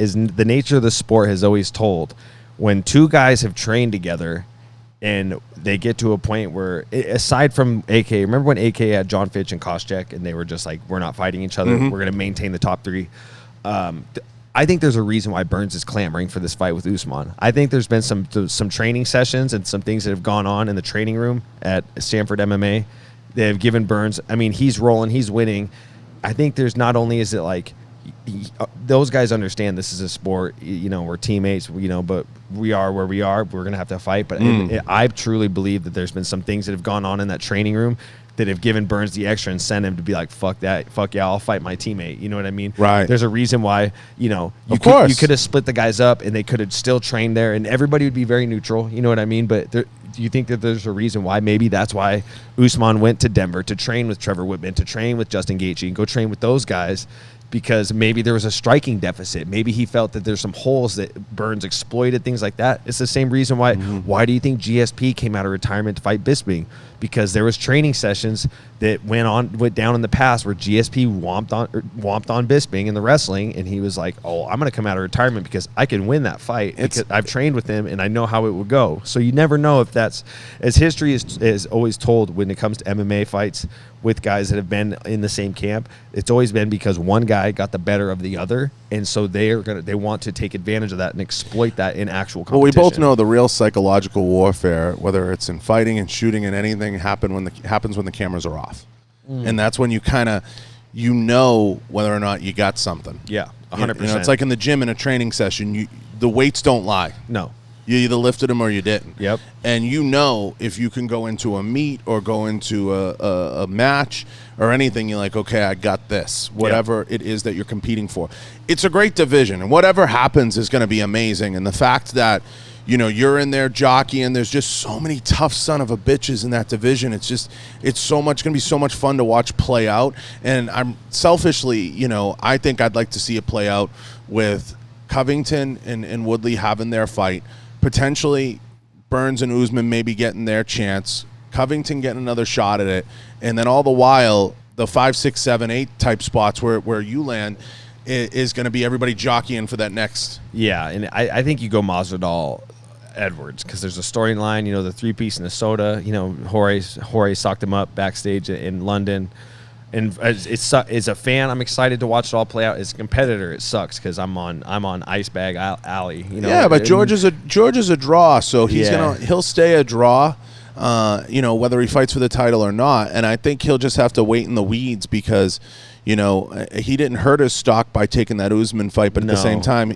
of the sport has always told, when two guys have trained together and they get to a point where, aside from AK, remember when AK had John Fitch and Koscheck and they were just like, we're not fighting each other, we're going to maintain the top 3. I think there's a reason why Burns is clamoring for this fight with Usman. I think there's been some training sessions and some things that have gone on in the training room at Stanford MMA. They have given Burns, I mean, he's rolling, he's winning. I think there's not only is it like, those guys understand this is a sport, we're teammates, but we are where we are, we're going to have to fight. But I truly believe that there's been some things that have gone on in that training room that have given Burns the extra incentive to be like, fuck that, fuck yeah, I'll fight my teammate. You know what I mean? Right. There's a reason why, you could have split the guys up and they could have still trained there and everybody would be very neutral. You know what I mean? But do you think that there's a reason why? Maybe that's why Usman went to Denver to train with Trevor Whitman, to train with Justin Gaethje, and go train with those guys, because maybe there was a striking deficit. Maybe he felt that there's some holes that Burns exploited, things like that. It's the same reason why. Why do you think GSP came out of retirement to fight Bisping? Because there was training sessions that went down in the past where GSP womped on Bisping in the wrestling, and he was like, "Oh, I'm going to come out of retirement because I can win that fight. Because I've trained with him and I know how it would go." So you never know if that's, as history is always told when it comes to MMA fights with guys that have been in the same camp. It's always been because one guy got the better of the other, and so they want to take advantage of that and exploit that in actual competition. Well, we both know the real psychological warfare, whether it's in fighting and shooting and anything, happens when the cameras are off, and that's when you kind of whether or not you got something. Yeah, 100%. It's like in the gym in a training session. The weights don't lie. No. You either lifted them or you didn't. Yep. And if you can go into a meet or go into a match or anything, you're like, okay, I got this. Whatever it is that you're competing for. It's a great division, and whatever happens is going to be amazing. And the fact that, you're in there jockeying, there's just so many tough son of a bitches in that division. It's going to be so much fun to watch play out. And I'm selfishly, I think I'd like to see it play out with Covington and Woodley having their fight. Potentially Burns and Usman maybe getting their chance, Covington getting another shot at it, and then all the while the 5, 6, 7, 8 type spots where you land is going to be everybody jockeying for that next. Yeah, and I think you go Masvidal Edwards because there's a storyline, the 3-piece and the soda. Jorge socked him up backstage in London. And as a fan, I'm excited to watch it all play out. As a competitor, it sucks because I'm on Ice Bag Alley. Yeah, but George is a draw, so he'll stay a draw. Whether he fights for the title or not, and I think he'll just have to wait in the weeds because, he didn't hurt his stock by taking that Usman fight, but at the same time,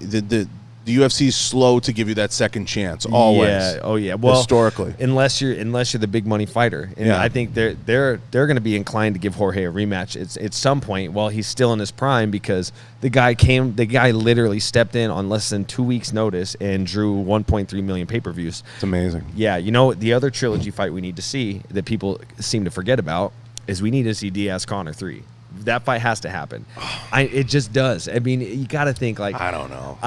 the UFC is slow to give you that second chance. Always. Yeah. Oh yeah. Well, historically, unless you're the big money fighter, and I think they're going to be inclined to give Jorge a rematch at some point while he's still in his prime, because the guy literally stepped in on less than 2 weeks' notice and drew 1.3 million pay-per-views. It's amazing. Yeah. The other trilogy fight we need to see that people seem to forget about is we need to see Diaz Conor 3. That fight has to happen. It just does. I mean, you got to think like, I don't know.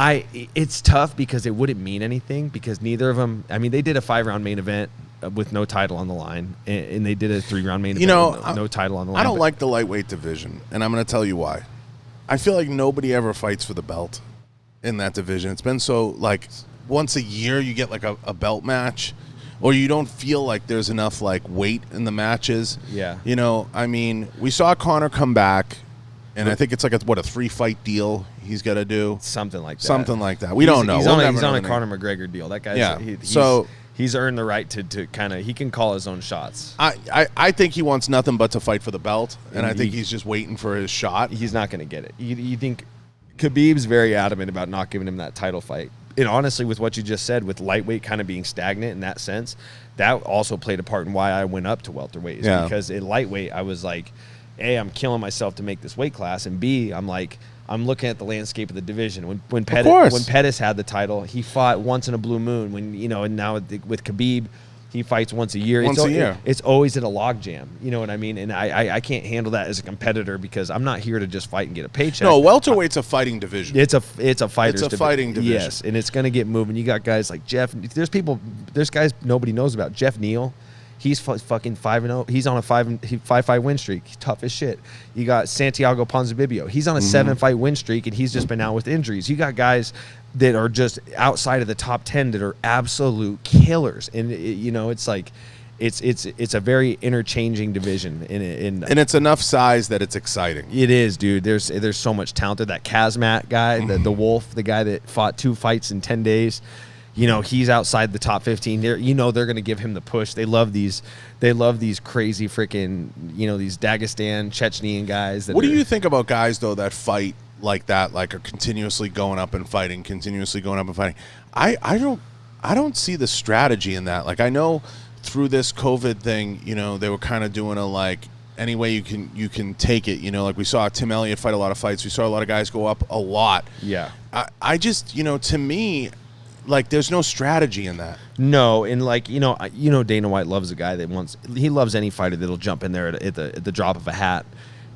It's tough because it wouldn't mean anything because neither of them. I mean, they did a 5-round main event with no title on the line, and they did a 3-round main event. You know, with no title on the line. I don't like the lightweight division, and I'm going to tell you why. I feel like nobody ever fights for the belt in that division. It's been so, like, once a year you get, like, a belt match, or you don't feel like there's enough, like, weight in the matches. Yeah. You know, I mean, we saw Conor come back, and I think it's like a 3-fight deal he's got to do. Something like that. Something like that. We don't know. He's on a Conor McGregor deal. That guy's he's earned the right to kind of, he can call his own shots. I think he wants nothing but to fight for the belt, and I think he's just waiting for his shot. He's not going to get it. You think Khabib's very adamant about not giving him that title fight. And honestly, with what you just said, with lightweight kind of being stagnant in that sense, that also played a part in why I went up to welterweight. Because in lightweight, I was like, A, I'm killing myself to make this weight class, and B, I'm like, I'm looking at the landscape of the division. When Pettis had the title, he fought once in a blue moon. And now with Khabib, he fights once a year. It's always at a logjam. You know what I mean? And I can't handle that as a competitor because I'm not here to just fight and get a paycheck. No, welterweight's a fighting division. It's a fighter's division. Fighting division. Yes, and it's going to get moving. You got guys like Jeff. There's guys nobody knows about. Jeff Neal. He's fucking 5-0. He's on a 5-fight win streak. He's tough as shit. You got Santiago Ponzinibbio. He's on a 7-fight win streak, and he's just been out with injuries. You got guys that are just outside of the top 10 that are absolute killers, and it's like it's a very interchanging division. And it's enough size that it's exciting. It is, dude. There's so much talent there. That Kazmat guy, the Wolf, the guy that fought 2 fights in 10 days. He's outside the top 15. They're going to give him the push. They love these crazy freaking, these Dagestan, Chechenian guys. What do you think about guys, though, that fight like that, like are continuously going up and fighting? I don't see the strategy in that. Like, I know through this COVID thing, they were kind of doing a, like, any way you can take it. Like we saw Tim Elliott fight a lot of fights. We saw a lot of guys go up a lot. Yeah. I just, to me, like, there's no strategy in that. No, and like Dana White loves a guy that he loves any fighter that'll jump in there at the drop of a hat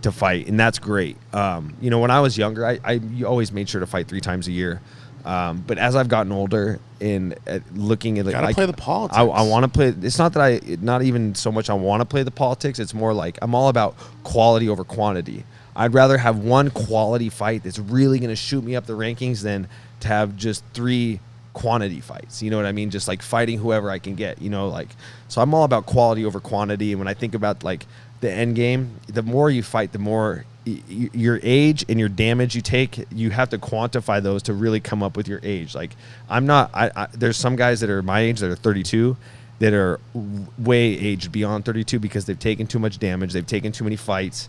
to fight, and that's great. When I was younger, I always made sure to fight 3 times a year. But as I've gotten older and looking at gotta play the politics. I want to play. It's not even so much I want to play the politics. It's more like I'm all about quality over quantity. I'd rather have one quality fight that's really going to shoot me up the rankings than to have just 3 quantity fights. You know what I mean? Just like fighting whoever I can get, so I'm all about quality over quantity. And when I think about like the end game, the more you fight, the more your age and your damage you take, you have to quantify those to really come up with your age. Like there's some guys that are my age that are 32 that are way aged beyond 32 because they've taken too much damage. They've taken too many fights.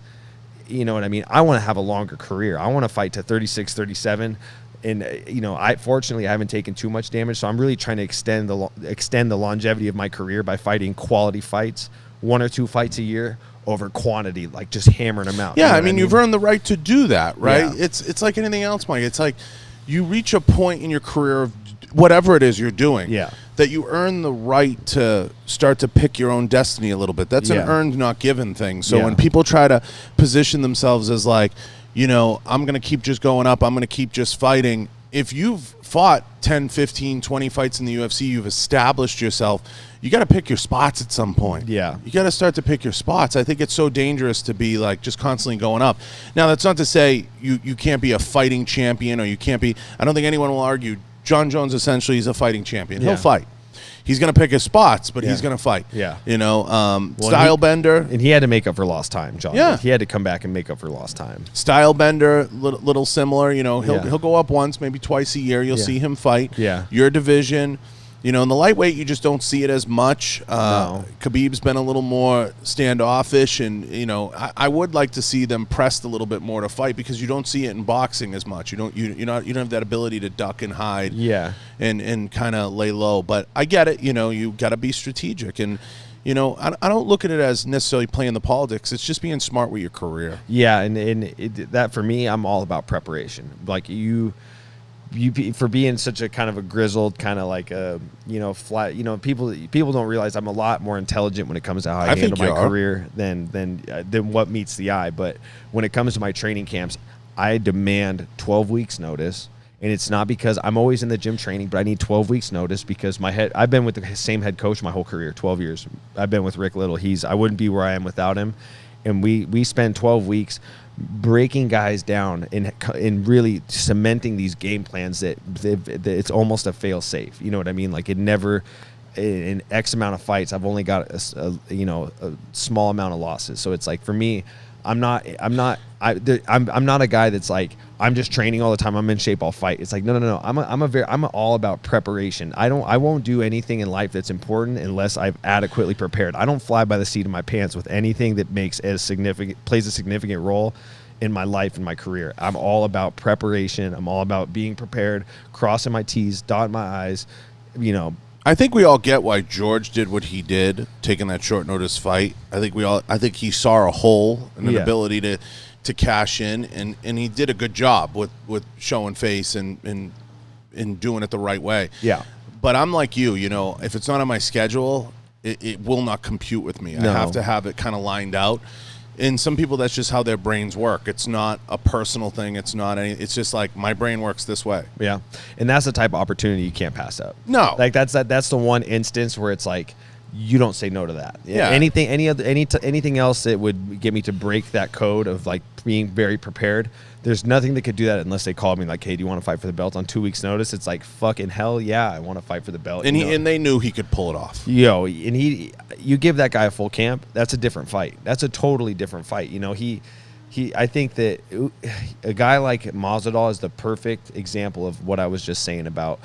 You know what I mean? I want to have a longer career. I want to fight to 36, 37. And I haven't taken too much damage, so I'm really trying to extend the longevity of my career by fighting quality fights, 1 or 2 fights a year over quantity, like just hammering them out. Yeah, I mean, you've earned the right to do that, right? Yeah. It's like anything else, Mike. It's like you reach a point in your career of whatever it is you're doing, that you earn the right to start to pick your own destiny a little bit. That's an earned, not given thing. So when people try to position themselves as like, I'm going to keep just going up, I'm going to keep just fighting. If you've fought 10, 15, 20 fights in the UFC, you've established yourself, you got to pick your spots at some point. Yeah. You got to start to pick your spots. I think it's so dangerous to be like just constantly going up. Now, that's not to say you can't be a fighting champion, or you can't be, I don't think anyone will argue, John Jones essentially is a fighting champion. He'll fight. He's going to pick his spots, but he's going to fight. Yeah. Style bender. And he had to make up for lost time, John. Yeah. He had to come back and make up for lost time. Style bender, little similar. He'll go up once, maybe twice a year. You'll see him fight. Yeah. Your division. In the lightweight, you just don't see it as much. No. Khabib's been a little more standoffish, and I would like to see them pressed a little bit more to fight, because you don't see it in boxing as much. You don't have that ability to duck and hide. Yeah. And kind of lay low. But I get it. You got to be strategic, and I don't look at it as necessarily playing the politics. It's just being smart with your career. Yeah, and that for me, I'm all about preparation. Like you for being such a kind of a grizzled, kind of like a flat, people don't realize I'm a lot more intelligent when it comes to how I handle my career than what meets the eye. But when it comes to my training camps, I demand 12 weeks notice, And it's not because I'm always in the gym training, but I need 12 weeks notice because I've been with the same head coach my whole career, 12 years. I've been with Rick Little. I wouldn't be where I am without him. And we spend 12 weeks breaking guys down and really cementing these game plans that it's almost a fail safe. You know what I mean? Like, it never, in X amount of fights, I've only got a small amount of losses. So it's like, for me, I'm not a guy that's like, I'm just training all the time, I'm in shape, I'll fight. It's like, no. I'm all about preparation. I won't do anything in life that's important unless I've adequately prepared. I don't fly by the seat of my pants with anything that plays a significant role in my life and my career. I'm all about preparation. I'm all about being prepared, crossing my T's, dotting my I's, I think we all get why George did what he did, taking that short notice fight. I think he saw a hole and an ability to cash in, and he did a good job with showing face and doing it the right way. Yeah. But I'm like you, if it's not on my schedule, it will not compute with me. No. I have to have it kind of lined out. And some people, that's just how their brains work. It's not a personal thing. It's just like, my brain works this way. Yeah. And that's the type of opportunity you can't pass up. No. Like, that's the one instance where it's like, you don't say no to that. Yeah. Anything else that would get me to break that code of like being very prepared, there's nothing that could do that unless they called me like, hey, do you want to fight for the belt on 2 weeks notice? It's like, fucking hell yeah, I want to fight for the belt. And and they knew he could pull it off. You give that guy a full camp, that's a different fight. That's a totally different fight. I think that a guy like Masvidal is the perfect example of what I was just saying about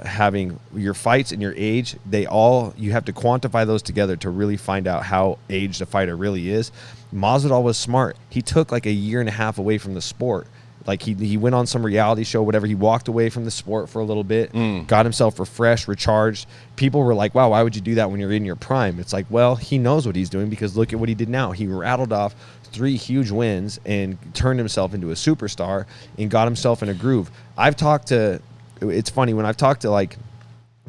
having your fights and your age. You have to quantify those together to really find out how aged a fighter really is. Masvidal was smart. He took like a year and a half away from the sport. Like, he went on some reality show, whatever. He walked away from the sport for a little bit, got himself refreshed, recharged. People were like, wow, why would you do that when you're in your prime? It's like, well, he knows what he's doing, because look at what he did now. He rattled off 3 huge wins and turned himself into a superstar and got himself in a groove. It's funny, when I've talked to like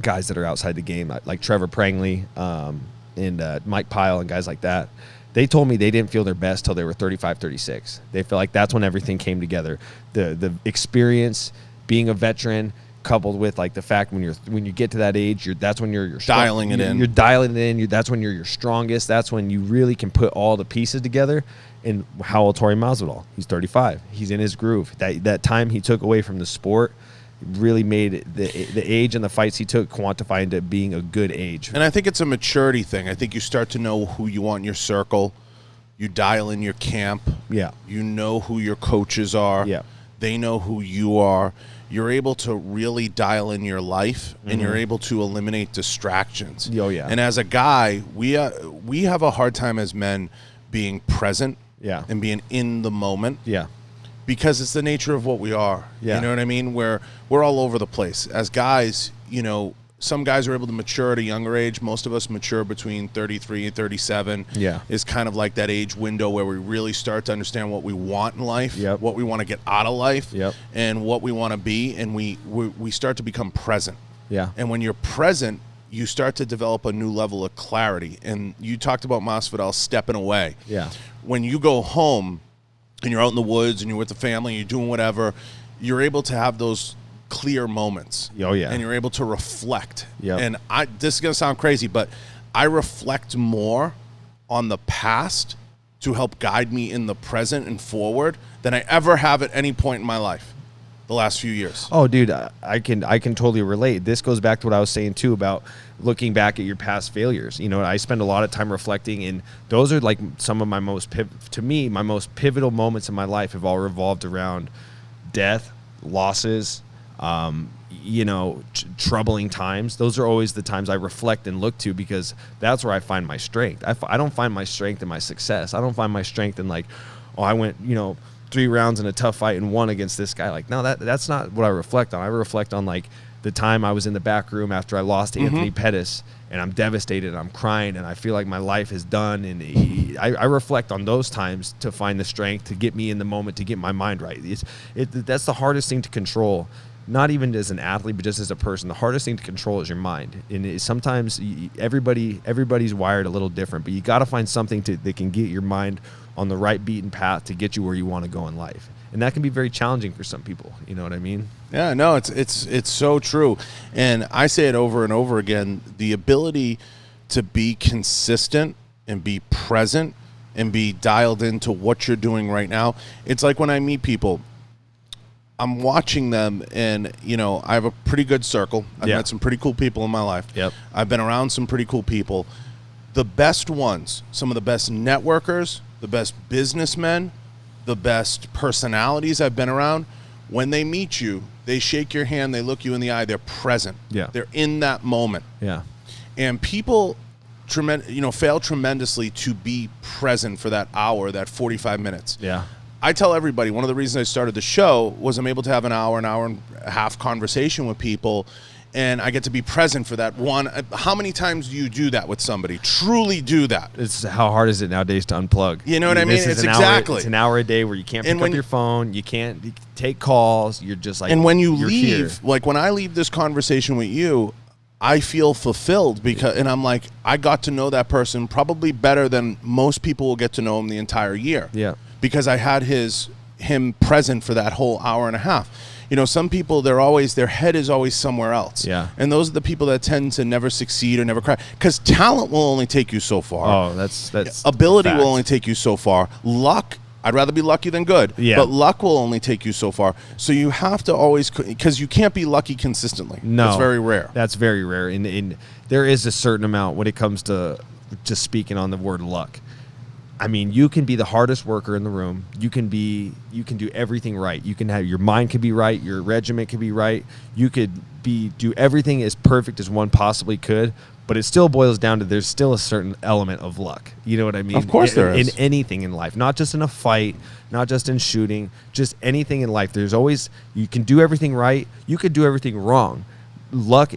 guys that are outside the game, like Trevor Prangley and Mike Pyle and guys like that, they told me they didn't feel their best till they were 35, 36. They feel like that's when everything came together. The experience, being a veteran, coupled with like the fact when you get to that age, that's when you're dialing it in. You're dialing it in. That's when you're your strongest. That's when you really can put all the pieces together. And how old Torrey Masvidal? He's 35. He's in his groove. That time he took away from the sport really made the age and the fights he took quantify into being a good age. And I think it's a maturity thing. I think you start to know who you want in your circle. You dial in your camp. Yeah. You know who your coaches are. Yeah. They know who you are. You're able to really dial in your life, and you're able to eliminate distractions. Oh, yeah. And as a guy, we have a hard time as men being present. Yeah. And being in the moment. Yeah. Because it's the nature of what we are. Yeah. You know what I mean? We're all over the place. As guys, some guys are able to mature at a younger age. Most of us mature between 33 and 37. Yeah. Is kind of like that age window where we really start to understand what we want in life, Yep. what we want to get out of life, Yep. and what we want to be, and we start to become present. Yeah. And when you're present, you start to develop a new level of clarity. And you talked about Masvidal stepping away. Yeah. When you go home and you're out in the woods and you're with the family, you're doing whatever, you're able to have those clear moments. Oh, yeah. And you're able to reflect. Yep. And this is going to sound crazy, but I reflect more on the past to help guide me in the present and forward than I ever have at any point in my life the last few years. Oh, dude, I can totally relate. This goes back to what I was saying too about looking back at your past failures. I spend a lot of time reflecting, and those are like some of my most pivotal moments in my life have all revolved around death, losses, troubling times. Those are always the times I reflect and look to, because that's where I find my strength. I don't find my strength in my success. I don't find my strength in like, oh, I went, 3 rounds in a tough fight and won against this guy. Like, no, that's not what I reflect on. I reflect on like the time I was in the back room after I lost to Anthony Pettis, and I'm devastated and I'm crying and I feel like my life is done. And I reflect on those times to find the strength to get me in the moment, to get my mind right. That's the hardest thing to control. Not even as an athlete, but just as a person, the hardest thing to control is your mind. And sometimes everybody's wired a little different, but you got to find something that can get your mind on the right beaten path to get you where you want to go in life. And that can be very challenging for some people. You know what I mean? Yeah, no, it's so true. And I say it over and over again, the ability to be consistent and be present and be dialed into what you're doing right now. It's like when I meet people, I'm watching them, and, you know, I have a pretty good circle. I've met some pretty cool people in my life. Yep. I've been around some pretty cool people. The best ones, some of the best networkers, the best businessmen, the best personalities I've been around, when they meet you, they shake your hand, they look you in the eye, they're present. Yeah. They're in that moment. Yeah. And people fail tremendously to be present for that hour, that 45 minutes. Yeah. I tell everybody, one of the reasons I started the show was I'm able to have an hour and a half conversation with people, and I get to be present for that one. How many times do you do that with somebody? Truly do that. It's how hard is it nowadays to unplug? You know what I mean? It's an hour a day where you can't pick up your phone, you can't take calls, you're just like, and when you you're leave, here. like when I leave this conversation with you, I feel fulfilled because, and I'm like, I got to know that person probably better than most people will get to know him the entire year. Yeah. Because I had him present for that whole hour and a half. You know, some people, their head is always somewhere else. Yeah. And those are the people that tend to never succeed or never cry. Because talent will only take you so far. Oh, that's ability fact. will only take you so far. Luck, I'd rather be lucky than good. Yeah. But luck will only take you so far. So you have to always, because you can't be lucky consistently. No. It's very rare. That's very rare. And there is a certain amount when it comes to just speaking on the word luck. I mean, you can be the hardest worker in the room. You can do everything right. You can have your mind could be right. Your regiment could be right. You could do everything as perfect as one possibly could. But it still boils down to there's still a certain element of luck. You know what I mean? Of course there is. In anything in life, not just in a fight, not just in shooting, just anything in life. There's always, you can do everything right. You could do everything wrong. Luck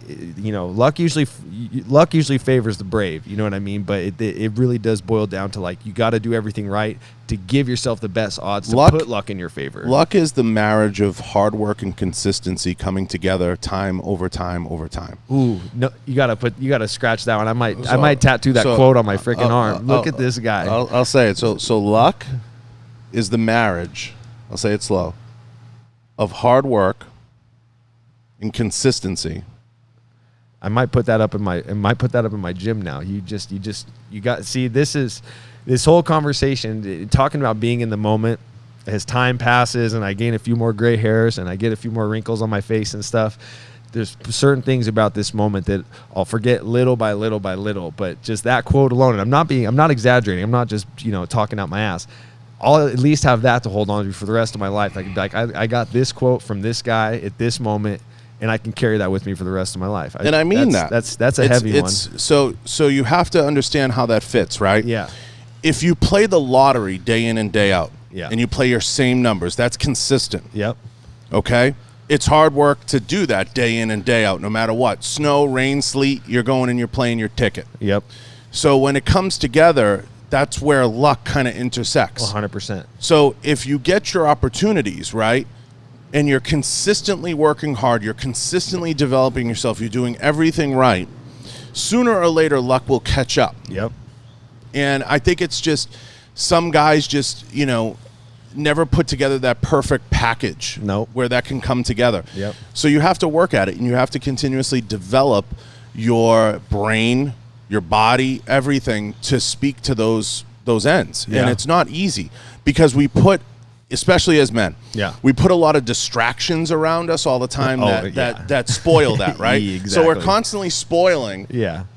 usually favors the brave. You know what I mean? But it really does boil down to, like, you got to do everything right to give yourself the best odds to put luck in your favor. Luck is the marriage of hard work and consistency coming together time over time over time. Ooh, no, you gotta scratch that one. I might tattoo that quote on my freaking arm. Look at this guy. I'll say it. So luck is the marriage, I'll say it slow, of hard work and consistency. I might put that up in my gym now. This whole conversation talking about being in the moment. As time passes and I gain a few more gray hairs and I get a few more wrinkles on my face and stuff, there's certain things about this moment that I'll forget little by little by little. But just that quote alone, and I'm not exaggerating. I'm not just talking out my ass. I'll at least have that to hold on to for the rest of my life. I can be like, I got this quote from this guy at this moment, and I can carry that with me for the rest of my life. And I mean that's a heavy one. So you have to understand how that fits, right? Yeah. If you play the lottery day in and day out, yeah, and you play your same numbers, that's consistent. Yep. Okay? It's hard work to do that day in and day out, no matter what. Snow, rain, sleet, you're going and you're playing your ticket. Yep. So when it comes together, that's where luck kind of intersects. 100%. So if you get your opportunities, right, and you're consistently working hard, you're consistently developing yourself, you're doing everything right, sooner or later luck will catch up. Yep. And I think it's just some guys just, never put together that perfect package. Nope. Where that can come together. Yep. So you have to work at it, and you have to continuously develop your brain, your body, everything to speak to those ends. Yeah. And it's not easy because we put, especially as men, yeah, we put a lot of distractions around us all the time that spoil that, right? Exactly. So we're constantly spoiling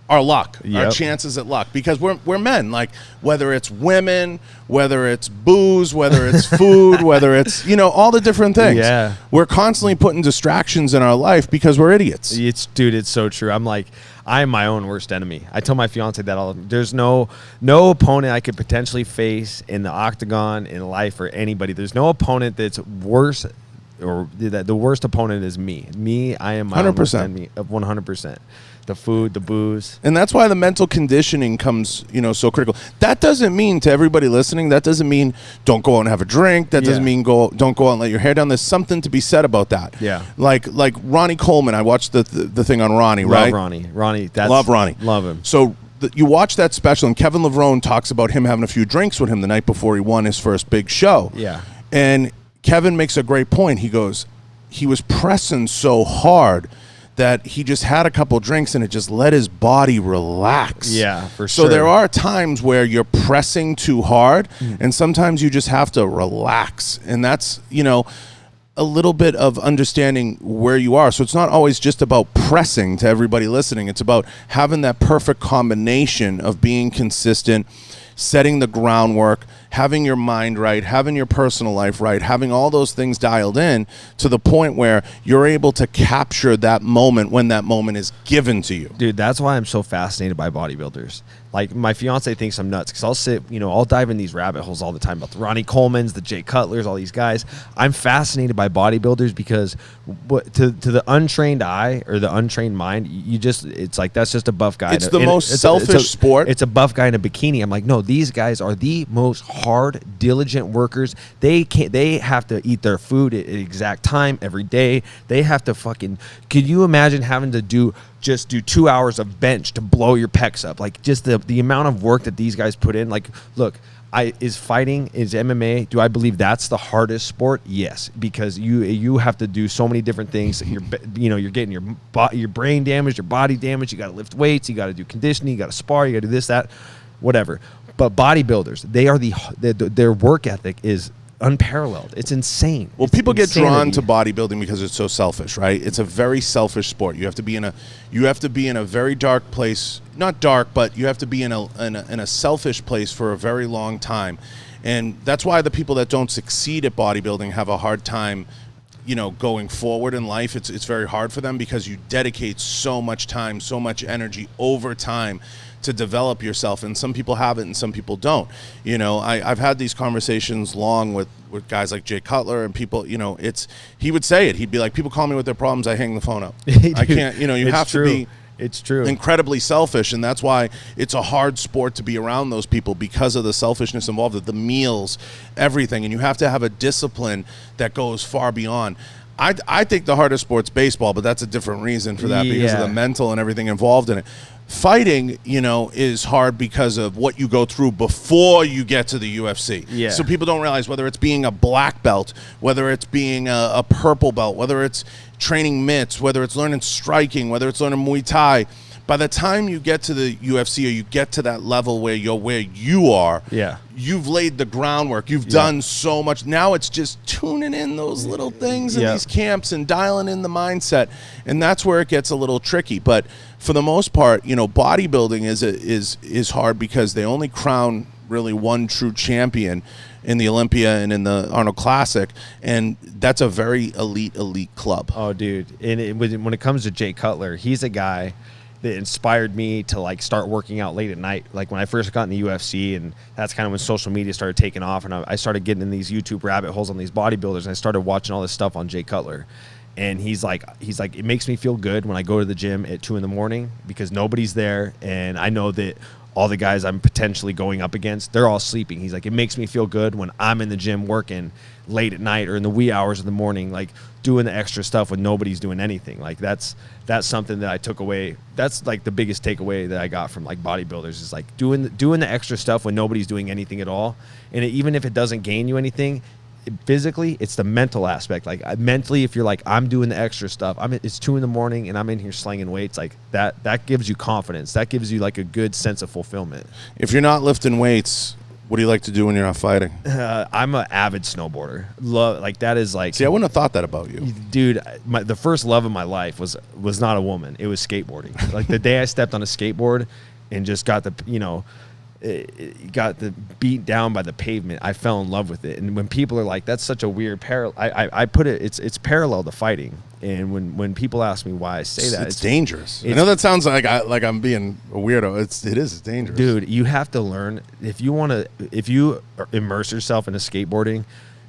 our luck, our chances at luck, because we're men. Like, whether it's women, whether it's booze, whether it's food, whether it's all the different things. Yeah, we're constantly putting distractions in our life because we're idiots. It's so true. I'm my own worst enemy. I tell my fiance that all. There's no opponent I could potentially face in the octagon, in life, or anybody. There's no opponent that's worse, or that the worst opponent is me. I am my 100%. Own worst enemy of 100%. The food, the booze. And that's why the mental conditioning comes, so critical. That doesn't mean, to everybody listening, that doesn't mean don't go out and have a drink. That doesn't mean don't go out and let your hair down. There's something to be said about that. Yeah. Like Ronnie Coleman. I watched the thing on Ronnie, right? Love Ronnie. Love Ronnie. Love him. So you watch that special, and Kevin Levrone talks about him having a few drinks with him the night before he won his first big show. Yeah. And Kevin makes a great point. He goes, he was pressing so hard that he just had a couple drinks and it just let his body relax. Yeah, for sure. So there are times where you're pressing too hard, and sometimes you just have to relax. And that's, you know, a little bit of understanding where you are. So it's not always just about pressing, to everybody listening. It's about having that perfect combination of being consistent, setting the groundwork, having your mind right, having your personal life right, having all those things dialed in to the point where you're able to capture that moment when that moment is given to you. Dude, that's why I'm so fascinated by bodybuilders. Like, my fiance thinks I'm nuts because I'll sit, you know, I'll dive in these rabbit holes all the time about the Ronnie Colemans, the Jay Cutlers, all these guys. I'm fascinated by bodybuilders because to the untrained eye or the untrained mind, you just, it's like, that's just a buff guy. It's the most selfish sport. It's a buff guy in a bikini. I'm like, no, these guys are the most hard, diligent workers. They have to eat their food at exact time every day. They have to fucking, could you imagine having to do 2 hours of bench to blow your pecs up? Like, just the amount of work that these guys put in. Like, look, is MMA, do I believe that's the hardest sport? Yes, because you have to do so many different things. You're getting your brain damaged, your body damaged. You got to lift weights, you got to do conditioning, you got to spar, you got to do this, that, whatever. But bodybuilders, they are their work ethic is unparalleled. It's insane. Well, it's people insanity. get drawn to bodybuilding because it's so selfish, right? It's a very selfish sport. You have to be in a very dark place, not dark, but you have to be in a selfish place for a very long time. And that's why the people that don't succeed at bodybuilding have a hard time, you know, going forward in life. It's very hard for them because you dedicate so much time, so much energy over time to develop yourself, and some people have it and some people don't. You know, I've had these conversations long with guys like Jay Cutler and people, you know, he would say it. He'd be like, people call me with their problems, I hang the phone up. I can't, you know, you have to be incredibly selfish, and that's why it's a hard sport to be around those people, because of the selfishness involved, the meals, everything, and you have to have a discipline that goes far beyond. I think the hardest sport's baseball, but that's a different reason for that, because of the mental and everything involved in it. Fighting, you know, is hard because of what you go through before you get to the UFC. Yeah. So people don't realize, whether it's being a black belt, whether it's being a purple belt, whether it's training mitts, whether it's learning striking, whether it's learning Muay Thai, by the time you get to the UFC, or you get to that level where you are, you've laid the groundwork. You've done so much. Now it's just tuning in those little things in these camps and dialing in the mindset, and that's where it gets a little tricky. But for the most part, you know, bodybuilding is hard because they only crown really one true champion in the Olympia and in the Arnold Classic, and that's a very elite club. Oh, dude! And when it comes to Jay Cutler, he's a guy that inspired me to like start working out late at night. Like when I first got in the UFC, and that's kind of when social media started taking off, and I started getting in these YouTube rabbit holes on these bodybuilders, and I started watching all this stuff on Jay Cutler. And he's like, it makes me feel good when I go to the gym at 2 a.m. because nobody's there, and I know that all the guys I'm potentially going up against, they're all sleeping. He's like, it makes me feel good when I'm in the gym working late at night or in the wee hours of the morning, like doing the extra stuff when nobody's doing anything. Like that's something that I took away. That's like the biggest takeaway that I got from like bodybuilders, is like doing the extra stuff when nobody's doing anything at all. And even if it doesn't gain you anything, physically, it's the mental aspect. Like mentally, if you're like, I'm doing the extra stuff, it's 2 a.m. and I'm in here slinging weights, like that gives you confidence. That gives you like a good sense of fulfillment. If you're not lifting weights, what do you like to do when you're not fighting? I'm an avid snowboarder. Like that is like. See, I wouldn't have thought that about you, dude. The first love of my life was not a woman. It was skateboarding. Like the day I stepped on a skateboard and just got it got the beat down by the pavement, I fell in love with it. And when people are like, that's such a weird parallel, I put it, it's parallel to fighting. And when people ask me why I say that, it's dangerous. I know that sounds like I'm being a weirdo. It's dangerous, dude. You have to learn, if you immerse yourself into skateboarding,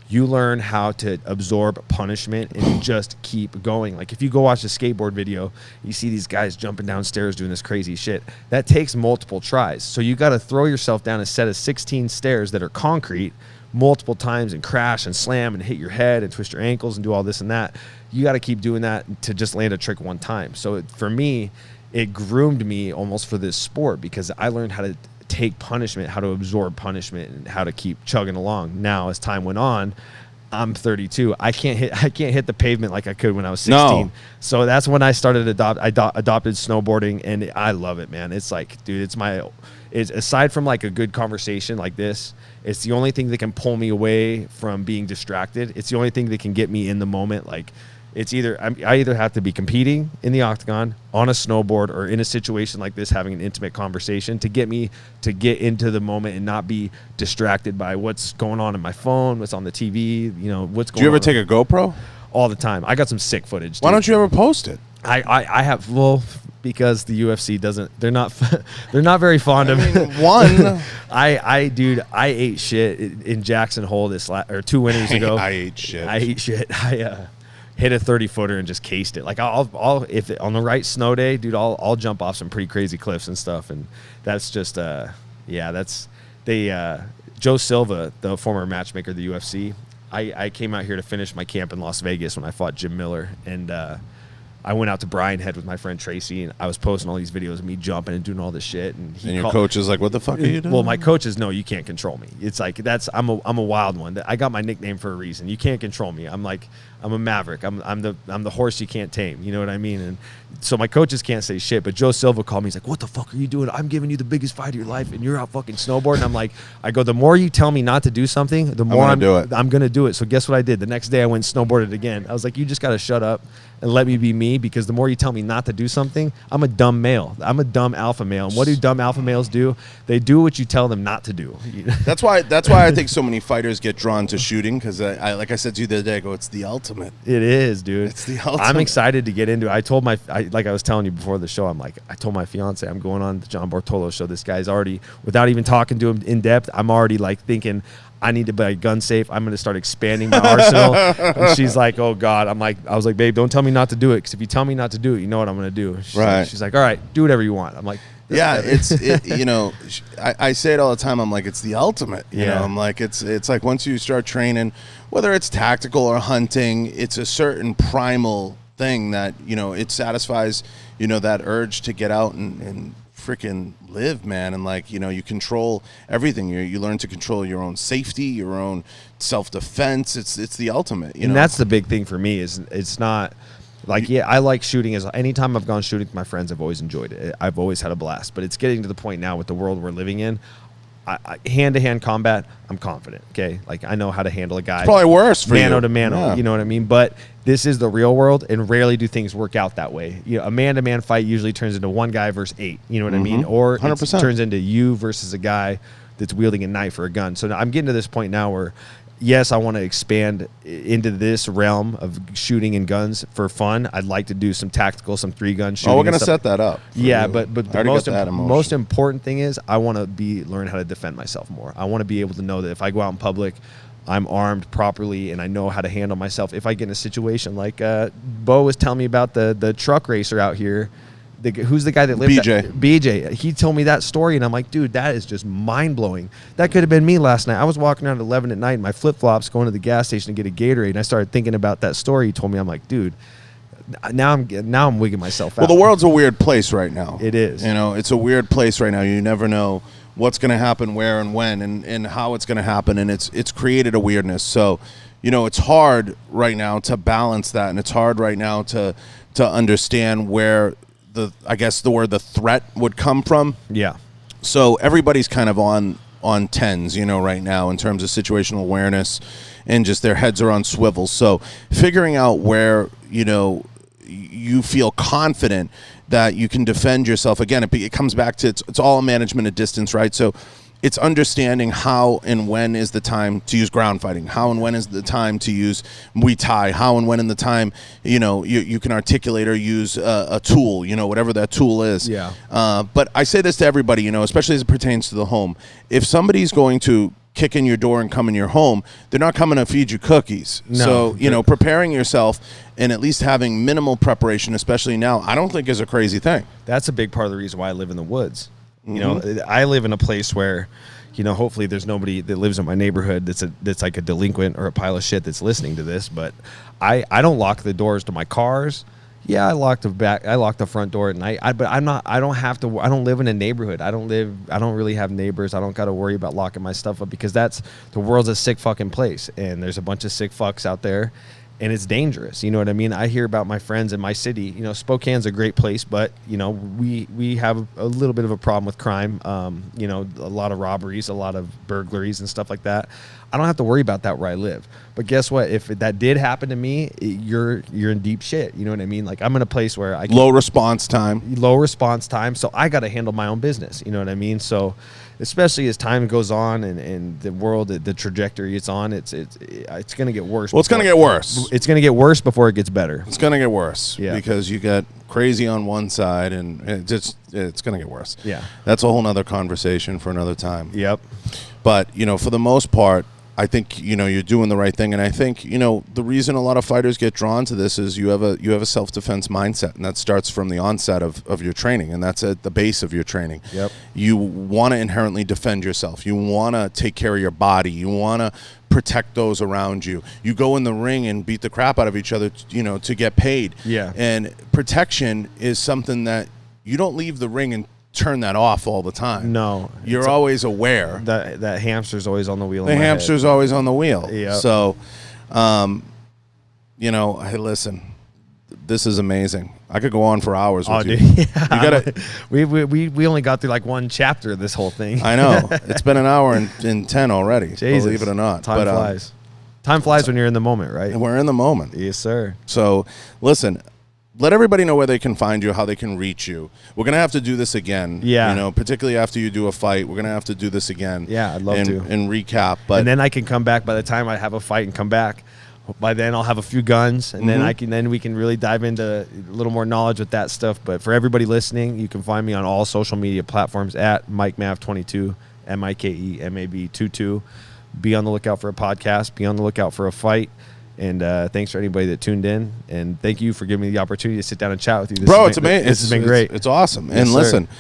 you learn how to absorb punishment and just keep going. Like if you go watch a skateboard video, you see these guys jumping downstairs doing this crazy shit. That takes multiple tries. So you got to throw yourself down a set of 16 stairs that are concrete multiple times and crash and slam and hit your head and twist your ankles and do all this and that. You got to keep doing that to just land a trick one time. So for me, it groomed me almost for this sport, because I learned how to take punishment, how to absorb punishment, and how to keep chugging along. Now, as time went on, I'm 32. I can't hit the pavement like I could when I was 16. No. So that's when I started adopted snowboarding, and I love it, man. It's like, dude, it's aside from like a good conversation like this, it's the only thing that can pull me away from being distracted. It's the only thing that can get me in the moment. Like, it's I either have to be competing in the octagon, on a snowboard, or in a situation like this, having an intimate conversation to get me to get into the moment and not be distracted by what's going on in my phone, what's on the TV, what's going on. Do you ever take a GoPro? All the time. I got some sick footage, dude. Why don't you ever post it? I have, well, because the UFC they're not very fond of one. Dude, I ate shit in Jackson Hole 2 winters ago. I ate shit. I hit a 30-footer and just cased it. Like, I'll if it, on the right snow day, dude, I'll jump off some pretty crazy cliffs and stuff. And that's just Joe Silva, the former matchmaker of the UFC. I came out here to finish my camp in Las Vegas when I fought Jim Miller, and I went out to Bryan Head with my friend Tracy, and I was posting all these videos of me jumping and doing all this shit. And your coach is like, "What the fuck are you doing?" Well, my coach is, "No, you can't control me." It's like, I'm a wild one. I got my nickname for a reason. You can't control me. I'm a maverick. I'm the horse you can't tame. You know what I mean? And so my coaches can't say shit. But Joe Silva called me. He's like, "What the fuck are you doing? I'm giving you the biggest fight of your life, and you're out fucking snowboarding." I'm like, the more you tell me not to do something, the more I'm gonna do it. So guess what I did? The next day I went and snowboarded again. I was like, you just gotta shut up and let me be me, because the more you tell me not to do something, I'm a dumb male. I'm a dumb alpha male. And what do dumb alpha males do? They do what you tell them not to do. That's why I think so many fighters get drawn to shooting, because I like I said to you the other day, I go, it's the ultimate. It is, dude. It's the ultimate. I'm excited to get into it. Like I was telling you before the show, I told my fiance I'm going on the John Bartolo show. This guy's already, without even talking to him in depth, I'm already like thinking, I need to buy a gun safe. I'm going to start expanding my arsenal. And she's like, oh God. I was like, babe, don't tell me not to do it, because if you tell me not to do it, you know what I'm going to do. She's like, all right, do whatever you want. I'm like, yeah, I say it all the time. I'm like, it's the ultimate. You know, I'm like, it's like once you start training, whether it's tactical or hunting, it's a certain primal thing that, it satisfies, that urge to get out and freaking live, man. And like, you control everything. You learn to control your own safety, your own self-defense. It's the ultimate, And that's the big thing for me, is it's not like, I like shooting. Anytime I've gone shooting with my friends, I've always enjoyed it. I've always had a blast. But it's getting to the point now with the world we're living in, hand-to-hand combat, I'm confident, okay? Like, I know how to handle a guy. It's probably worse for mano to mano, you know what I mean? But this is the real world, and rarely do things work out that way. A man-to-man fight usually turns into one guy versus 8, you know what I mean? Or 100%. It turns into you versus a guy that's wielding a knife or a gun. So I'm getting to this point now where, yes, I want to expand into this realm of shooting and guns for fun. I'd like to do some tactical, some 3-gun shooting. Oh, we're going to set that up. Yeah, but the most important thing is I want to learn how to defend myself more. I want to be able to know that if I go out in public, I'm armed properly and I know how to handle myself. If I get in a situation like Bo was telling me about the truck racer out here, who's the guy that lived BJ. He told me that story, and I'm like, dude, that is just mind-blowing. That could have been me last night. I was walking around at 11 at night in my flip-flops going to the gas station to get a Gatorade, and I started thinking about that story he told me. I'm like, dude, now I'm wigging myself out. Well, the world's a weird place right now. It is. It's a weird place right now. You never know what's going to happen, where and when, and how it's going to happen, and it's created a weirdness. So, it's hard right now to balance that, and it's hard right now to understand where the threat would come from. Yeah. So everybody's kind of on 10s, right now in terms of situational awareness, and just their heads are on swivels. So figuring out where, you feel confident that you can defend yourself. Again, it comes back to it's all a management of distance, right? So it's understanding how and when is the time to use ground fighting, how and when is the time to use Muay Thai, how and when in the time, you can articulate or use a tool, whatever that tool is. Yeah. But I say this to everybody, especially as it pertains to the home. If somebody's going to kick in your door and come in your home, they're not coming to feed you cookies. No. So, preparing yourself and at least having minimal preparation, especially now, I don't think is a crazy thing. That's a big part of the reason why I live in the woods. I live in a place where, hopefully there's nobody that lives in my neighborhood that's like a delinquent or a pile of shit that's listening to this. But I don't lock the doors to my cars. Yeah, I locked the front door at night. But I don't live in a neighborhood. I don't really have neighbors. I don't got to worry about locking my stuff up because the world's a sick fucking place. And there's a bunch of sick fucks out there and it's dangerous. You know what I mean? I hear about my friends in my city. You know, Spokane's a great place, but you know, we have a little bit of a problem with crime. You know, a lot of robberies, a lot of burglaries and stuff like that. I don't have to worry about that where I live. But guess what? If that did happen to me, you're in deep shit. You know what I mean? Like I'm in a place where I can, low response time. So I got to handle my own business. You know what I mean? So especially as time goes on and the world, the trajectory it's on, it's going to get worse. Well, it's going to get worse. It's going to get worse before it gets better. It's going to get worse. Yeah. Because you got crazy on one side and it's going to get worse. Yeah. That's a whole nother conversation for another time. Yep. But, you know, for the most part, I think, you know, you're doing the right thing. And I think, you know, the reason a lot of fighters get drawn to this is you have a self-defense mindset, and that starts from the onset of your training, and that's at the base of your training. Yep. You want to inherently defend yourself. You want to take care of your body. You want to protect those around you. You go in the ring and beat the crap out of each other, you know, to get paid. Yeah. And protection is something that you don't leave the ring and turn that off all the time. No. You're always aware. That hamster's always on the wheel. The hamster's always on the wheel. Yeah. So, you know, hey, listen, this is amazing. I could go on for hours with you. Dude. You gotta. We only got through like one chapter of this whole thing. I know. It's been an hour and 10 already. Jesus. Believe it or not. Time flies. Time flies when you're in the moment, right? And we're in the moment. Yes, sir. So, listen. Let everybody know where they can find you, how they can reach you. We're going to have to do this again. Yeah. You know, particularly after you do a fight. We're going to have to do this again. Yeah, I'd love to. And recap. But and then I can come back by the time I have a fight and come back. By then I'll have a few guns, and then we can really dive into a little more knowledge with that stuff. But for everybody listening, you can find me on all social media platforms at MikeMav22, MikeMAB22. Be on the lookout for a podcast. Be on the lookout for a fight. And thanks for anybody that tuned in. And thank you for giving me the opportunity to sit down and chat with you. Bro, it's amazing. This has been great. It's awesome. Yes, and listen, sir.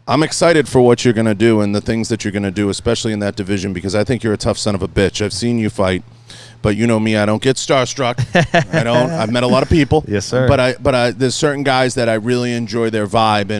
I'm excited for what you're going to do and the things that you're going to do, especially in that division, because I think you're a tough son of a bitch. I've seen you fight. But you know me, I don't get starstruck. I've met a lot of people. Yes, sir. But there's certain guys that I really enjoy their vibe,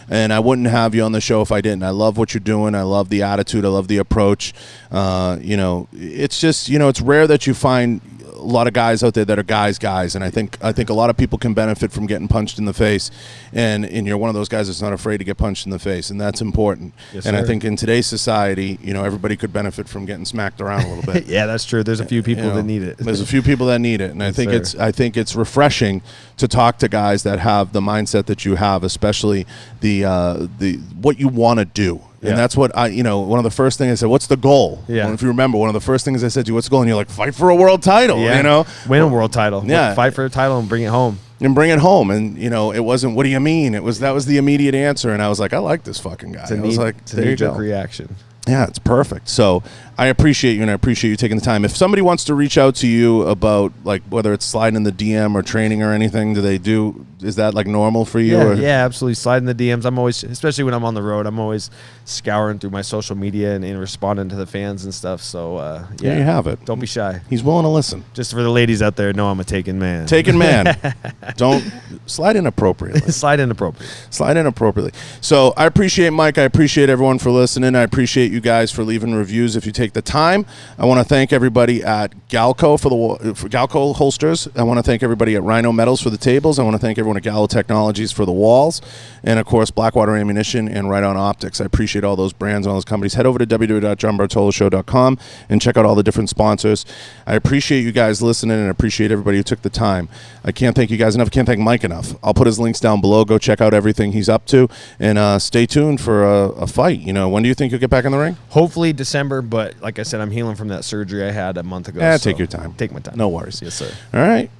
and I wouldn't have you on the show if I didn't. I love what you're doing. I love the attitude. I love the approach. You know, it's just, you know, it's rare that you find a lot of guys out there that are guys, and I think a lot of people can benefit from getting punched in the face, and you're one of those guys that's not afraid to get punched in the face, and that's important. Yes, and sir. I think in today's society, you know, everybody could benefit from getting smacked around a little bit. Yeah, that's true. There's a few people that need it. There's a few people that need it, and Yes, I think it's refreshing to talk to guys that have the mindset that you have, especially the what you want to do. And that's what one of the first things I said, what's the goal? Yeah. Well, if you remember, one of the first things I said to you, what's the goal? And you're like, fight for a world title, Yeah. you know? Win a world title. Yeah. Fight for a title and bring it home. And bring it home. And, you know, it wasn't, what do you mean? That was the immediate answer. And I was like, I like this fucking guy. It's a there you knee-jerk go. reaction. Yeah, it's perfect. So I appreciate you, and I appreciate you taking the time. If somebody wants to reach out to you about, like, whether it's sliding in the DM or training or anything, is that like normal for you? Yeah, absolutely. Slide in the DMs. I'm always, especially when I'm on the road, I'm always scouring through my social media and responding to the fans and stuff. So there you have it. Don't be shy. He's willing to listen. Just for the ladies out there, know I'm a taken man. Taken man. Don't slide in appropriately. Slide in appropriately. Slide in appropriately. So I appreciate Mike. I appreciate everyone for listening. I appreciate you guys for leaving reviews if you take the time. I want to thank everybody at Galco for Galco holsters. I want to thank everybody at Rhino Metals for the tables. I want to thank everyone at Gallo Technologies for the walls. And, of course, Blackwater Ammunition and Riton Optics. I appreciate all those brands and all those companies. Head over to www.johnbartoloshow.com and check out all the different sponsors. I appreciate you guys listening, and I appreciate everybody who took the time. I can't thank you guys enough. I can't thank Mike enough. I'll put his links down below. Go check out everything he's up to. And stay tuned for a fight. You know, when do you think you'll get back in the ring? Hopefully December, but like I said, I'm healing from that surgery I had a month ago. Take your time. Take my time. No worries. Yes, sir. All right.